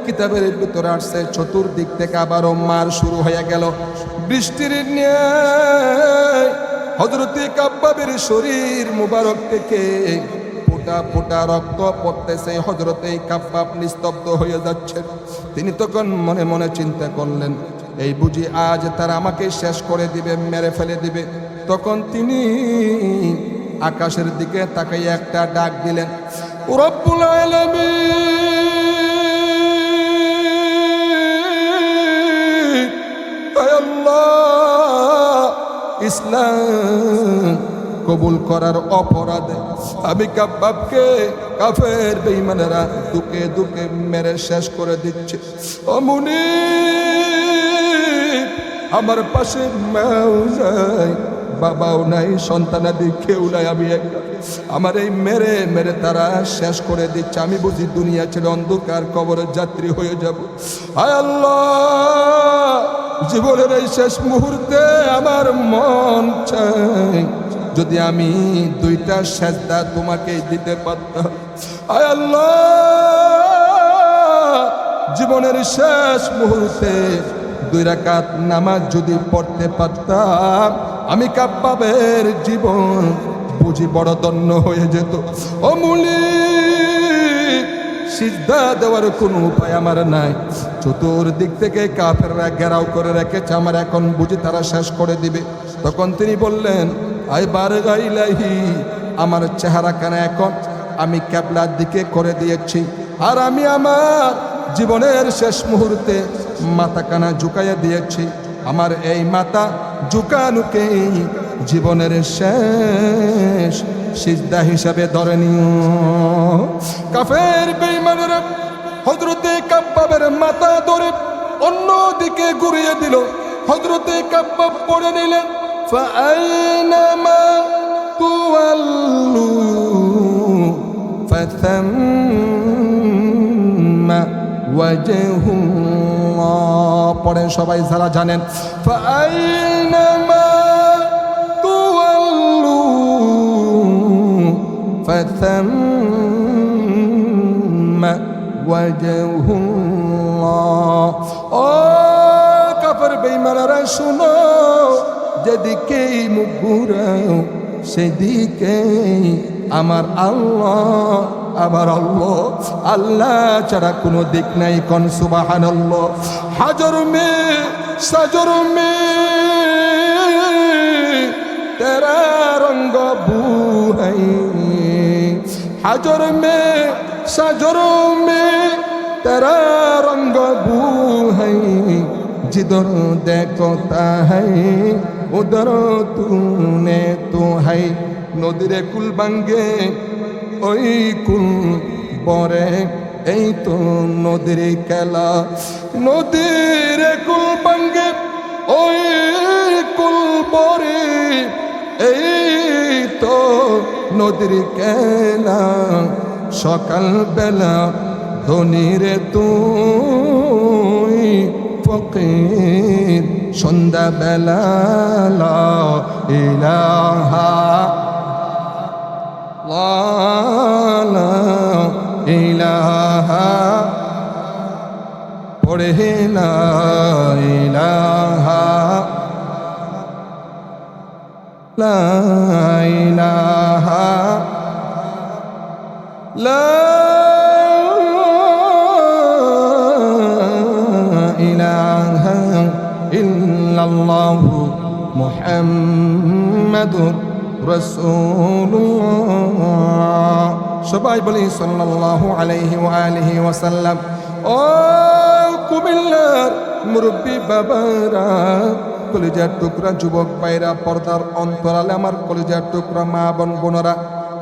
কিতাবের ভিতরে আসছে চতুর্দিক থেকে আবারও মার শুরু হয়ে গেল। বৃষ্টির ন্যায় হযরতে কাব্বাবের শরীর মুবারক থেকে ফোঁটা ফোঁটা রক্ত পড়তেছে। হযরতে কাব্বাব নিস্তব্ধ হয়ে যাচ্ছেন। তিনি তখন মনে মনে চিন্তা করলেন, এই বুঝি আজ তারা আমাকে শেষ করে দিবে, মেরে ফেলে দিবে। তখন তিনি আকাশের দিকে তাকাইয়া একটা ডাক দিলেন, রব্বুল আলামিন, আয় আল্লাহ, ইসলাম কবুল করার অপরাধে আমি কাব্বাবকে কাফের বেঈমানেরা দুকে দুকে মেরে শেষ করে দিচ্ছে। ও মুনিব, আমার পাশে মাও নাই, বাবাও নাই, সন্তানাদি কেউ নাই, আমি একা। আমার এই মেরে মেরে তারা শেষ করে দিচ্ছে। আমি বুঝি দুনিয়া ছেড়ে অন্ধকার কবরের যাত্রী হয়ে যাব। হায় আল্লাহ, জীবনের এই শেষ মুহূর্তে আমার মন চাই যদি আমি দুইটা সেজদা তোমাকে দিতে পারতাম। হায় আল্লাহ, জীবনের শেষ মুহূর্তে 2 রাকাত নামাজ যদি পড়তে পারতাম, আমি কাব্বাবের জীবন বুঝি বড় ধন্য হয়ে যেত। ও মুনিব, সিজদা দেওয়ার কোনো উপায় আমার নাই। চতুর্দিক থেকে কাফেররা ঘেরাও করে রেখেছে, আমার এখন বুঝি তারা শেষ করে দিবে। তখন তিনি বললেন, আয় বারগা ইলাহি, আমার চেহারা কেন এখন আমি কিবলার দিকে করে দিয়েছি, আর আমি আমার জীবনের শেষ মুহূর্তে মাথা কানা ঝুঁকাইয়া দিয়েছি। আমার এই মাথা ঝুঁকানুকে জীবনের শেষ সিজদা হিসাবে ধরে নিও। কাফের বেঈমানেরা হযরতে কাব্বাবের মাথা ধরে অন্যদিকে ঘুরিয়ে দিল। হযরতে কাব্বাব পড়ে নিলেন ফাআইনামা তুওয়াল্লু ফাথাম্মা ওয়াজহুল্লাহ। পড়েন সবাই যারা জানেন, ফাআইনামা তুওয়াল্লু ফাথাম্মা ওয়াজহুল্লাহ। ও কাফের বেঈমানেরা শুনো, যেদিকেই মুখ ঘুরাও সেদিকেই আমার আল্লাহ, আমার আল্লাহ, আল্লাহ ছাড়া কোনো দিক নাই। কোন সুবহানাল্লাহ। হাজর মে সাজর মে তেরা রঙ্গ বু है, হাজর মে সাজর মে তেরা রঙ্গ বু है, जिधर देखता है उधर तूने तो है। নদীরে কুল ভাঙ্গে ওই কুল বরে, এই তো নদীর খেলা। নদীরে কুল ভাঙ্গে ওই কুল বরে, এই তো নদীর খেলা। সকাল বেলা ধনীরে তুই ফকির, সন্ধ্যা বেলা লা ইলাহা লা ইলাহা পড়ে লা ইলাহা লা ইলাহা লা ইলাহা ইল্লাল্লাহু মুহাম্মাদুর রাসূলুল্লাহ। সবাই বলি সাল্লাল্লাহু আলাইহি ওয়া আলিহি ওয়াসাল্লাম। ও কুমিল্লার মুরব্বী বাবারা, কলিজার টুকরা যুবক ভাইরা, পর্দার অন্তরালে আমার কলিজার টুকরা মা বোন বোনেরা,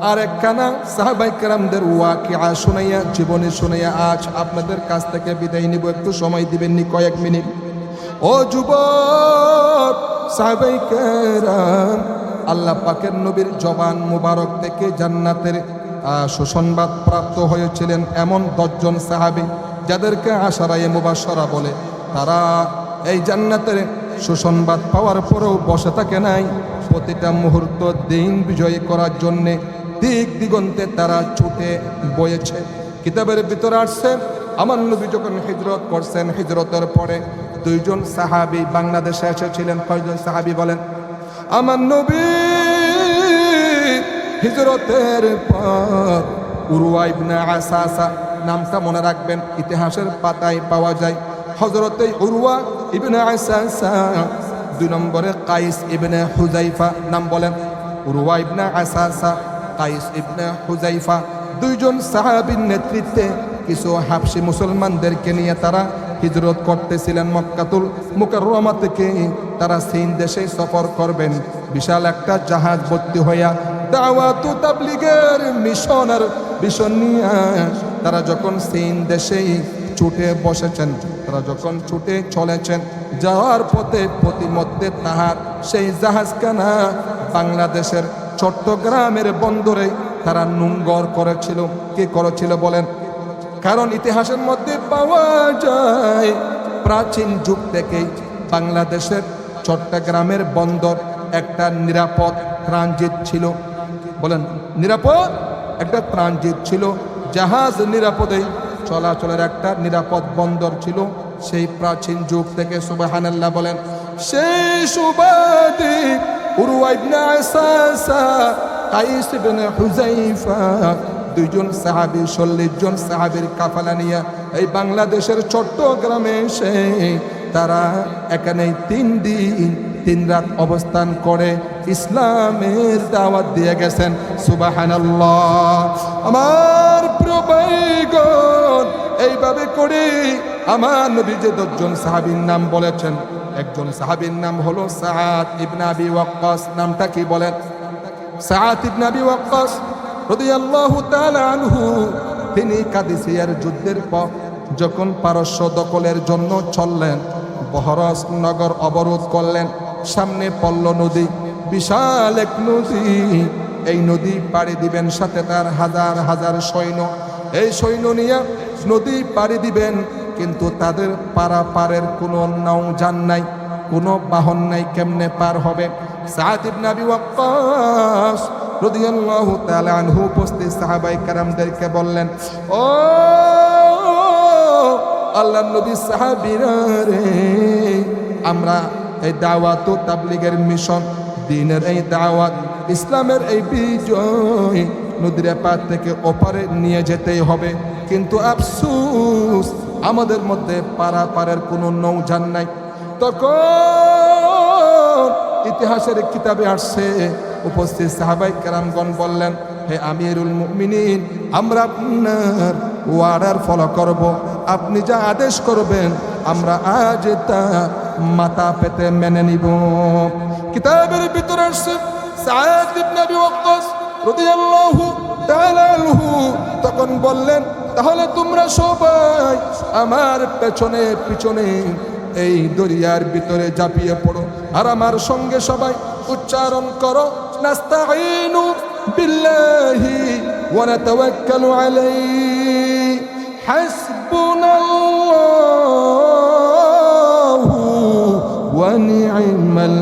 আর একখানা সাহাবায়ে কেরামদের ওয়াকিয়া শুনাইয়া, জীবনী শুনাইয়া আজ আপনাদের কাছ থেকে বিদায় নিব। একটু সময় দিবেন নি? কয়েক মিনিট। ও যুবক সাহাবায়ে কেরাম, আল্লাহ পাকের নবীর জবান মুবারক থেকে জান্নাতের সুসংবাদ প্রাপ্ত হয়েছিলেন এমন 10 জন সাহাবী, যাদেরকে আশারায়ে মুবাশশারা বলে। তারা এই জান্নাতের সুসংবাদ পাওয়ার পরেও বসে থাকে নাই। প্রতিটা মুহূর্ত দিন বিজয় করার জন্যে দিক দিগন্তে তারা ছুটে বয়েছে। কিতাবের ভিতরে আসছে, আমার নবী যখন হিজরত করছেন, হিজরতের পরে 2 জন সাহাবী বাংলাদেশে এসেছিলেন। কয়জন সাহাবী বলেন? আমার নবী হিজরতের পর উরওয়া ইবনে আসাসা, নামটা মনে রাখবেন, ইতিহাসের পাতায় পাওয়া যায়। হযরতে উরওয়া ইবনে আসাসা, 2 নম্বরে কাইস ইবনে হুযাইফা। নাম বলেন? উরওয়া ইবনে আসাসা, কাইস ইবনে হুযাইফা। 2 জন সাহাবীর নেতৃত্বে কিছু হাবশী মুসলমানদেরকে নিয়ে তারা হিজরত করতেছিলেন। মক্কাতুল মুকাররমা থেকে তারা চীন দেশে সফর করবেন। বিশাল একটা জাহাজ ভর্তি হইয়া দাওয়াত ও তাবলীগের মিশনের মিশন নিয়ে তারা যখন চীন দেশেই ছুটে বসেছেন, তারা যখন ছুটে চলেছেন, যাওয়ার পথে প্রতিমধ্যে তাহার সেই জাহাজখানা বাংলাদেশের চট্টগ্রামের বন্দরে তারা নোঙ্গর করেছিল। কি করেছিল বলেন? কারণ ইতিহাসের মধ্যে পাওয়া যায় প্রাচীন যুগ থেকেই বাংলাদেশের চট্টগ্রামের বন্দর একটা নিরাপদ ট্রানজিট ছিল। বলেন, নিরাপদ একটা ট্রানজিট ছিল। জাহাজ নিরাপদে চলাচলের একটা নিরাপদ বন্দর ছিল সেই প্রাচীন যুগ থেকে। সুবহানাল্লাহ বলেন। সেই সুবাদে উরওয়া ইবনে আসাসা, কাইস ইবনে হুযাইফা, 2 জন সাহাবী 40 জন সাহাবীর কাফেলা নিয়ে এই বাংলাদেশের চট্টগ্রামে এসে তারা এখানে 3 দিন 3 রাত অবস্থান করে ইসলামের দাওয়াত দিয়ে গেছেন। সুবহানাল্লাহ। আমার প্রিয় ভাইগণ, এইভাবে করে আমার নবী যে 10 জন সাহাবীর নাম বলেছেন, একজন সাহাবীর নাম হলো সাআদ ইবনে আবি ওয়াক্কাস। নামটা কি বলেন? সাআদ ইবনে আবি ওয়াক্কাস রাদিয়াল্লাহু তাআলা আনহু। তিনি কাদিসিয়ার যুদ্ধের পর যখন পারস্য দখলের জন্য চললেন, বহরস নগর অবরোধ করলেন। সামনে পল্ল নদী, বিশাল এক নদী। এই নদী পাড়ি দিবেন, সাথে তার হাজার হাজার সৈন্য। এই সৈন্য নিয়ে নদী পাড়ি দিবেন, কিন্তু তাদের পারাপারের কোনো নৌযান নাই, কোনো বাহন নাই। কেমনে পার হবে? সাআদ ইবনে আবি ওয়াক্কাস রাদিয়াল্লাহু তাআলা আনহু উপস্থিত সাহাবায়ে কেরামদেরকে বললেন, ও আল্লাহর নবী সাহাবীরা রে, আমরা এই দাওয়াত ও তাবলীগের মিশন, দ্বীনের এই দাওয়াত, ইসলামের এই বিজয় নদীর এপার থেকে ওপারে নিয়ে যেতেই হবে। কিন্তু আফসোস, আমাদের মধ্যে পারাপারের কোনো নৌযান নাই। তখন ইতিহাসের কিতাবে আসছে, উপস্থিত সাহাবায়ে কেরামগণ বললেন, হে আমিরুল মুমিনিন, আমরা আপনার ওয়ার্ডার ফলো করব। আপনি যা আদেশ করবেন আমরা আজ তা মাথা পেতে মেনে নিব। কিতাবের ভিতরে আসছে সাআদ ইবনে আবি ওয়াক্কাস রাদিয়াল্লাহু তাআলা আনহু তখন বললেন, তাহলে তোমরা সবাই আমার পেছনে পিছনে এই দরিয়ার ভিতরে ঝাঁপিয়ে পড়ো, আর আমার সঙ্গে সবাই উচ্চারণ করো, নাস্তাঈনু বিল্লাহি ওয়া নাতাওয়াক্কালু আলাইহি, হাসবুনাল্লাহু ওয়া নি'মাল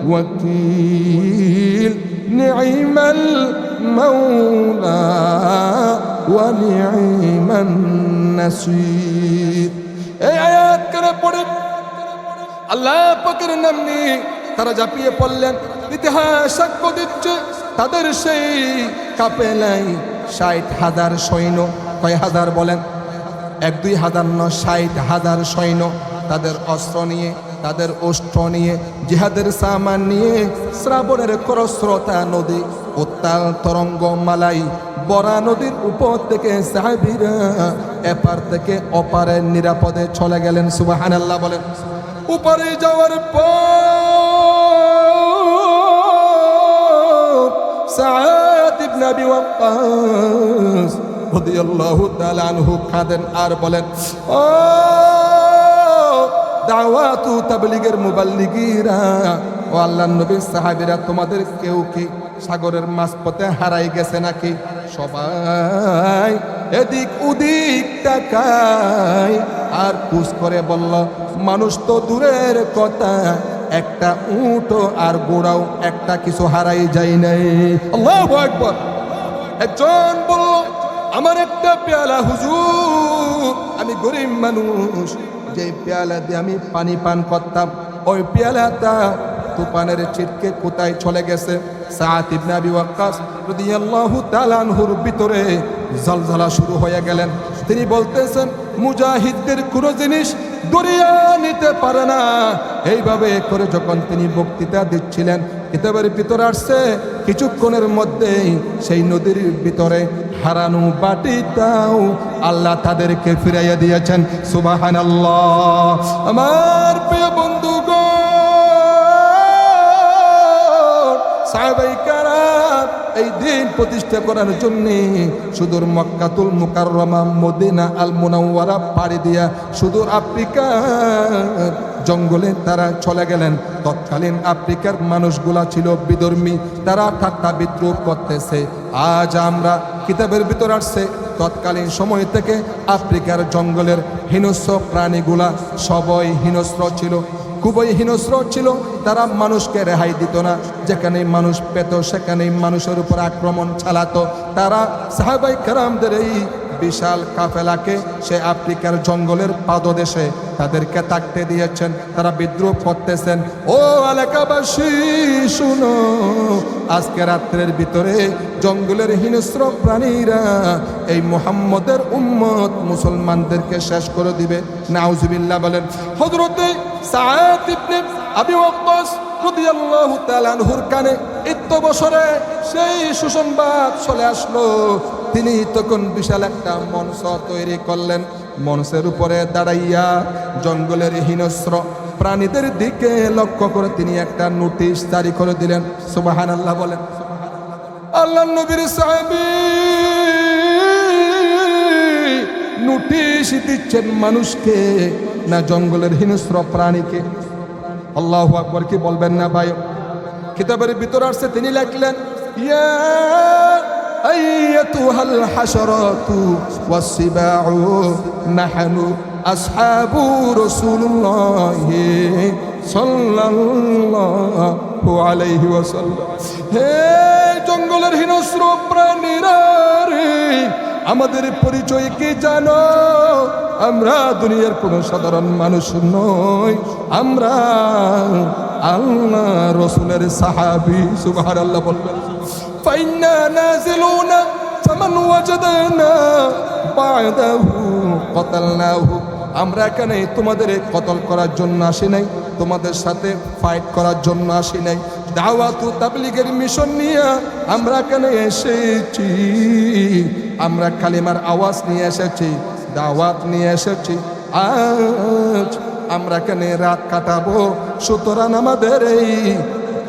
ওয়াকিল, নি'মাল মাওলা ওয়া নি'মান নাসির। এই আয়াত করে পড়ে আল্লাহ পাকের নাম নিয়ে তারা ঝাঁপিয়ে পড়লেন। ইতিহাস সাক্ষ্য দিচ্ছে তাদের সেই কাফেলায় 60,000 সৈন্য। কয় হাজার বলেন? 1-2 হাজার নয়, 60,000 সৈন্য। তাদের অস্ত্র নিয়ে, তাদের অস্ত্র নিয়ে, জিহাদের সামান নিয়ে শ্রাবণের খরস্রোতা নদী, উত্তাল তরঙ্গ মালাই বরা নদীর উপর থেকে সাহাবীরা এপার থেকে ওপারে নিরাপদে চলে গেলেন। সুবহানাল্লাহ বলেন। উপরে যাওয়ার পর সাআদ ইবনে আবি ওয়াক্কাস রাদিয়াল্লাহু তাআলা আনহু কাঁদেন আর বলেন, ও দাওয়াত ও তাবলীগের মুবাল্লিগীরা, ও আল্লাহর নবীর সাহাবীরা, তোমাদের কেউ কি সাগরের মাঝপথে হারাই গেছে নাকি? সবাই এদিক ওদিক তাকায় আর কুস করে বলল, মানুষ তো দূরের কথা, একটা উটও আর গোড়াও একটা কিছু হারাই যায় নাই। আল্লাহু আকবার। একজন বলল, আমার একটা পেয়ালা হুজুর, আমি গরিব মানুষ, যে পেয়ালা দিয়ে আমি পানি পান করতাম, ওই পেয়ালাটা তুফানের ছিটকে কোথায় চলে গেছে? সাআদ ইবনে আবি ওয়াক্কাস রাদিয়াল্লাহু তাআলা আনহুর ভিতরে জলজলা শুরু হয়ে গেলেন। তিনি বলতেছেন, মুজাহিদদের কোনো জিনিস দরিয়া নিতে পারে না। এইভাবে করে যখন তিনি বক্তৃতা দিচ্ছিলেন, কিতাবের ভিতরে আসছে কিছুক্ষণের মধ্যেই সেই নদীর ভিতরে হারানো বাটিটাও আল্লাহ তাদেরকে ফিরাইয়া দিয়েছেন। সুবহানাল্লাহ। আমার প্রিয় বন্ধুগণ, সাহাবায়ে কেরাম এই দিন প্রতিষ্ঠা করার জন্য সুদূর মক্কাতুল মুকাররমা মদিনা আল মুনাওয়ারা পাড়ি দিয়া সুদূর আফ্রিকার জঙ্গলে তারা চলে গেলেন। তৎকালীন আফ্রিকার মানুষগুলা ছিল বিধর্মী, তারা ঠাট্টা বিদ্রুপ করতেছে। আজ আমরা কিতাবের ভিতর আসছে তৎকালীন সময় থেকে আফ্রিকার জঙ্গলের হিংস্র প্রাণীগুলা সবই হিংস্র ছিল, খুবই হিংস্র ছিল। তারা মানুষকে রেহাই দিত না, যেখানে মানুষ পেত সেখানেই মানুষের উপর আক্রমণ চালাতো। তারা সাহাবায়ে কেরামদের এই বিশাল কাফেলাকে সে আফ্রিকার জঙ্গলের পাদদেশে তাদেরকে থাকতে দিয়েছেন। তারা বিদ্রোহ করতেছেন। ও এলাকাবাসী শুনো, আজকে রাত্রের ভিতরে জঙ্গলের হিংস্র প্রাণীরা এই মুহাম্মদের উম্মত মুসলমানদেরকে শেষ করে দিবে। নাউজুবিল্লাহ বলেন। হযরতে সাআদ ইবনে আবি ওয়াক্কাস রাদিয়াল্লাহু তাআলা আনহুর কানে ইত্য বছরে সেই সুসংবাদ চলে আসলো। তিনি তখন বিশাল একটা মঞ্চ তৈরি করলেন। মঞ্চের উপরে দাঁড়াইয়া জঙ্গলের হিংস্র প্রাণীদের দিকে লক্ষ্য করে তিনি একটা নোটিশ জারি করে দিলেন। সুবহানাল্লাহ বলেন। আল্লাহর নবীর সাহাবী নোটিশ দিচ্ছেন মানুষকে না জঙ্গলের হিংস্র প্রাণীকে? আল্লাহু আকবার কি বলবেন না ভাই? কিতাবের ভিতর আসছে, তিনি লিখলেন, ইয়া আইয়াতুহাল হাশারাতু ওয়াসসিবাউ নাহনু আসহাবু রাসূলুল্লাহি সাল্লাল্লাহু আলাইহি ওয়াসাল্লাম। হে জঙ্গলের হিংস্র প্রাণীরা রে, আমাদের পরিচয় কি জানো? আমরা দুনিয়ার কোনো সাধারণ মানুষ নই, আমরা আল্লাহ রাসূলের সাহাবী। সুবহানাল্লাহ বলবেন। ফাইন্না নাজিলুনা ফামান ওয়াজাদানা বা'দাহু কাতালনাহু। আমরা এখানে তোমাদের কতল করার জন্য আসি নাই, তোমাদের সাথে ফাইট করার জন্য আসি নাই। দাওয়াত ও তাবলীগের মিশন নিয়ে আমরা এখানে এসেছি। আমরা কালিমার আওয়াজ নিয়ে এসেছি, দাওয়াত নিয়ে এসেছি। আজ আমরা এখানে রাত কাটাবো, সুতরাং আমাদের এই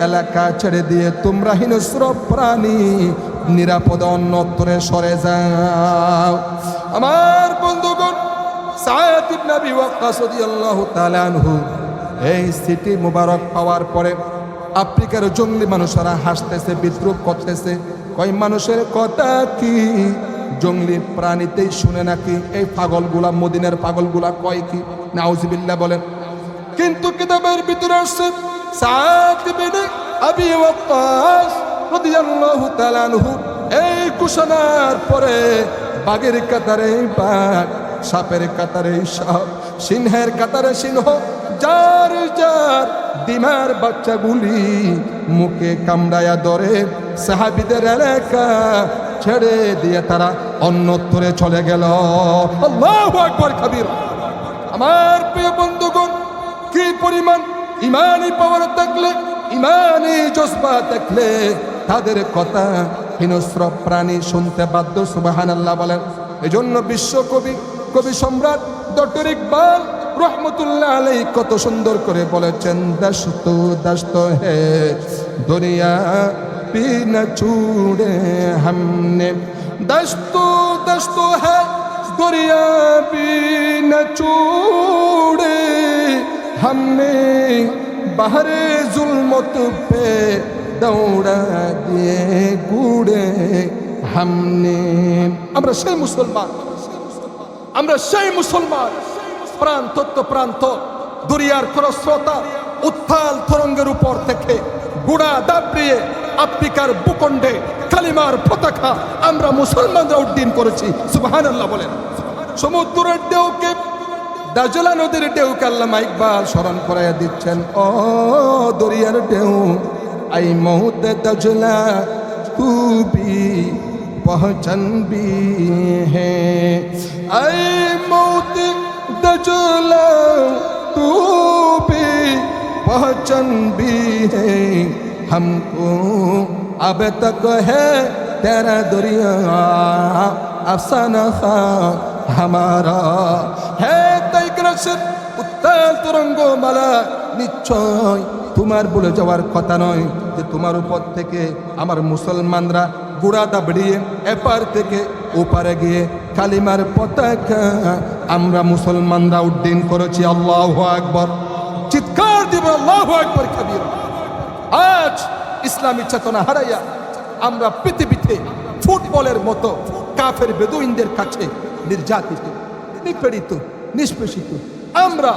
এলাকা ছেড়ে দিয়ে তোমরা হিংস্র প্রাণী নিরাপদ অন্যত্রে সরে যাও। আমার বন্ধুগণ, সাদ ইবনে আবি ওয়াক্কাস রাদিয়াল্লাহু তাআলা আনহু এই সিটি মুবারক পাওয়ার পরে আফ্রিকার জঙ্গলি মানুষেরা হাসতেছে, বিদ্রুপ করতেছে। কয় মানুষের কথা কি জঙ্গলি প্রাণীতেই শুনে নাকি? এই পাগলগুলা, মদিনার পাগলগুলা কয় কি? নাউজুবিল্লাহ বলেন। কিন্তু কিতাবের ভিতরে আসছে, সাদ ইবনে আবি ওয়াক্কাস রাদিয়াল্লাহু তাআলা আনহু এই ঘোষণার পরে বাঘের কাতারে বাঘ, সাপের কাতারে সাপ, সিংহের কাতারে সিংহ, যার যার ডিমার বাচ্চাগুলি মুখে কামড়ায়া ধরে সাহাবীদের এলাকা ছেড়ে দিয়ে তারা অন্যত্রে চলে গেল। আল্লাহু আকবার কাবীর। আমার প্রিয় বন্ধুগণ, কি পরিমাণ ইমানি পাওয়ার থাকলে, ইমানি জজবা থাকলে তাদের কথা হিংস্র প্রাণী শুনতে বাধ্য। সুবহানাল্লাহ বলেন। এজন্য বিশ্বকবি, কবি সম্রাট ডক্টর ইকবাল রহমতুল্লাহ আলাইহি কত সুন্দর করে বলেছেন, দশতো দশতো হে দুনিয়া পি না ছুড়ে हमने, দশতো দশতো হে দুনিয়া পি না ছুড়ে हमने, বাহরে জুলমত পে দৌড়া দিয়ে গুড়ে हमने। আমরা সেই মুসলমান, আমরা সেই মুসলমান, প্রান্ত তো প্রান্ত দুনিয়ার খরস্রোতা উত্তাল তরঙ্গের উপর থেকে গুড়া দাবড়িয়ে আফ্রিকার ভূখণ্ডে কালিমার পতাকা আমরা মুসলমানরা উড্ডীন করেছি। সুবহানাল্লাহ বলেন। সমুদ্রের ঢেউকে, দাজলা নদীর ঢেউকে আল্লামা ইকবাল স্মরণ করাইয়া দিচ্ছেন, ও দরিয়ার ঢেউ, আই মৌতে দাজলা খুবই पहचान भी है, ऐ मौत दजला तू भी पहचान भी है, हमको अब तक है तेरा दरिया अफसाना हमारा है। তাইগ্রাসের উত্তাল তরঙ্গমালা নিশ্চয় তোমার বলে যাওয়ার কথা নয় যে তোমার উপর থেকে আমার মুসলমানরা গুড়া দাবড়িয়ে এপার থেকে ওপারে গিয়ে কালিমার পতাকা আমরা মুসলমানরা উড্ডীন করেছি। আল্লাহু আকবার। চিৎকার দিব আল্লাহু আকবার কাবীর। আজ ইসলামী চেতনা হারাইয়া আমরা পৃথিবীতে ফুটবলের মতো কাফের বেদুইনদের কাছে নির্যাতিত, নিপীড়িত, নিষ্পেষিত। আমরা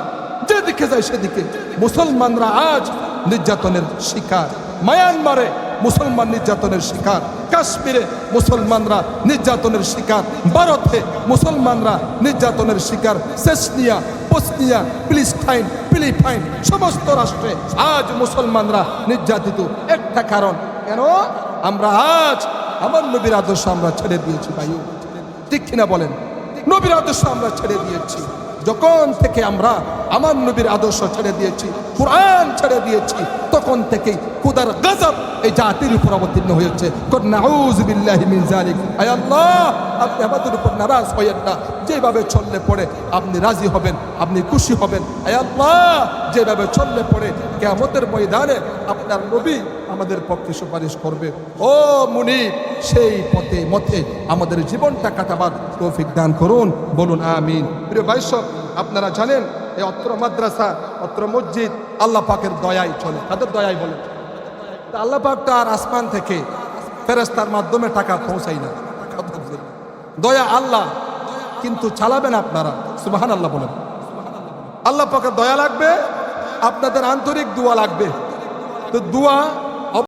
যেদিকে যাই সেদিকে মুসলমানরা আজ নির্যাতনের শিকার। মায়ানমারে মুসলমান নির্যাতনের শিকার, কাশ্মীরে মুসলমানরা নির্যাতনের শিকার, ভারতে মুসলমানরা নির্যাতনের শিকার, চেচনিয়া, বসনিয়া, ফিলিস্তাইন, ফিলিপাইন সমস্ত রাষ্ট্রে আজ মুসলমানরা নির্যাতিত। একটা কারণ, কেন? আমরা আজ আমার নবীর আদর্শ আমরা ছেড়ে দিয়েছি। ভাই ঠিক কিনা বলেন? নবীর আদর্শ আমরা ছেড়ে দিয়েছি। যখন থেকে আমরা আমার নবীর আদর্শ ছেড়ে দিয়েছি, কোরআন ছেড়ে দিয়েছি, তখন থেকেই খোদার গজব এই জাতির উপর অবতীর্ণ হয়েছে। নাউযু বিল্লাহি মিন যালিক। আয় আল্লাহ, আপনি আমাদের উপর নারাজ হয়েন না। যেভাবে চললে পরে আপনি রাজি হবেন, আপনি খুশি হবেন। আয় আল্লাহ, যেভাবে চললে পরে কিয়ামতের ময়দানে আপনার নবী আমাদের পক্ষে সুপারিশ করবে। ও মুনিব, সেই পথে মতে আমাদের জীবনটা কাটাবার তৌফিক দান করুন, বলুন আমিন। প্রিয় ভাই সব, আপনারা জানেন এই অত্র মাদ্রাসা, অত্র মসজিদ আল্লাহ পাকের দয়ায় চলে। তাদের দয়াই বলে, আল্লাহ পাক তো আর আসমান থেকে ফেরেশতার মাধ্যমে টাকা পৌঁছাই না, দয়া আল্লাহ, কিন্তু চালাবেন আপনারা। সুবহানাল্লাহ বলেন। আল্লাহ পাকের দয়া লাগবে, আপনাদের আন্তরিক দোয়া লাগবে। তো দোয়া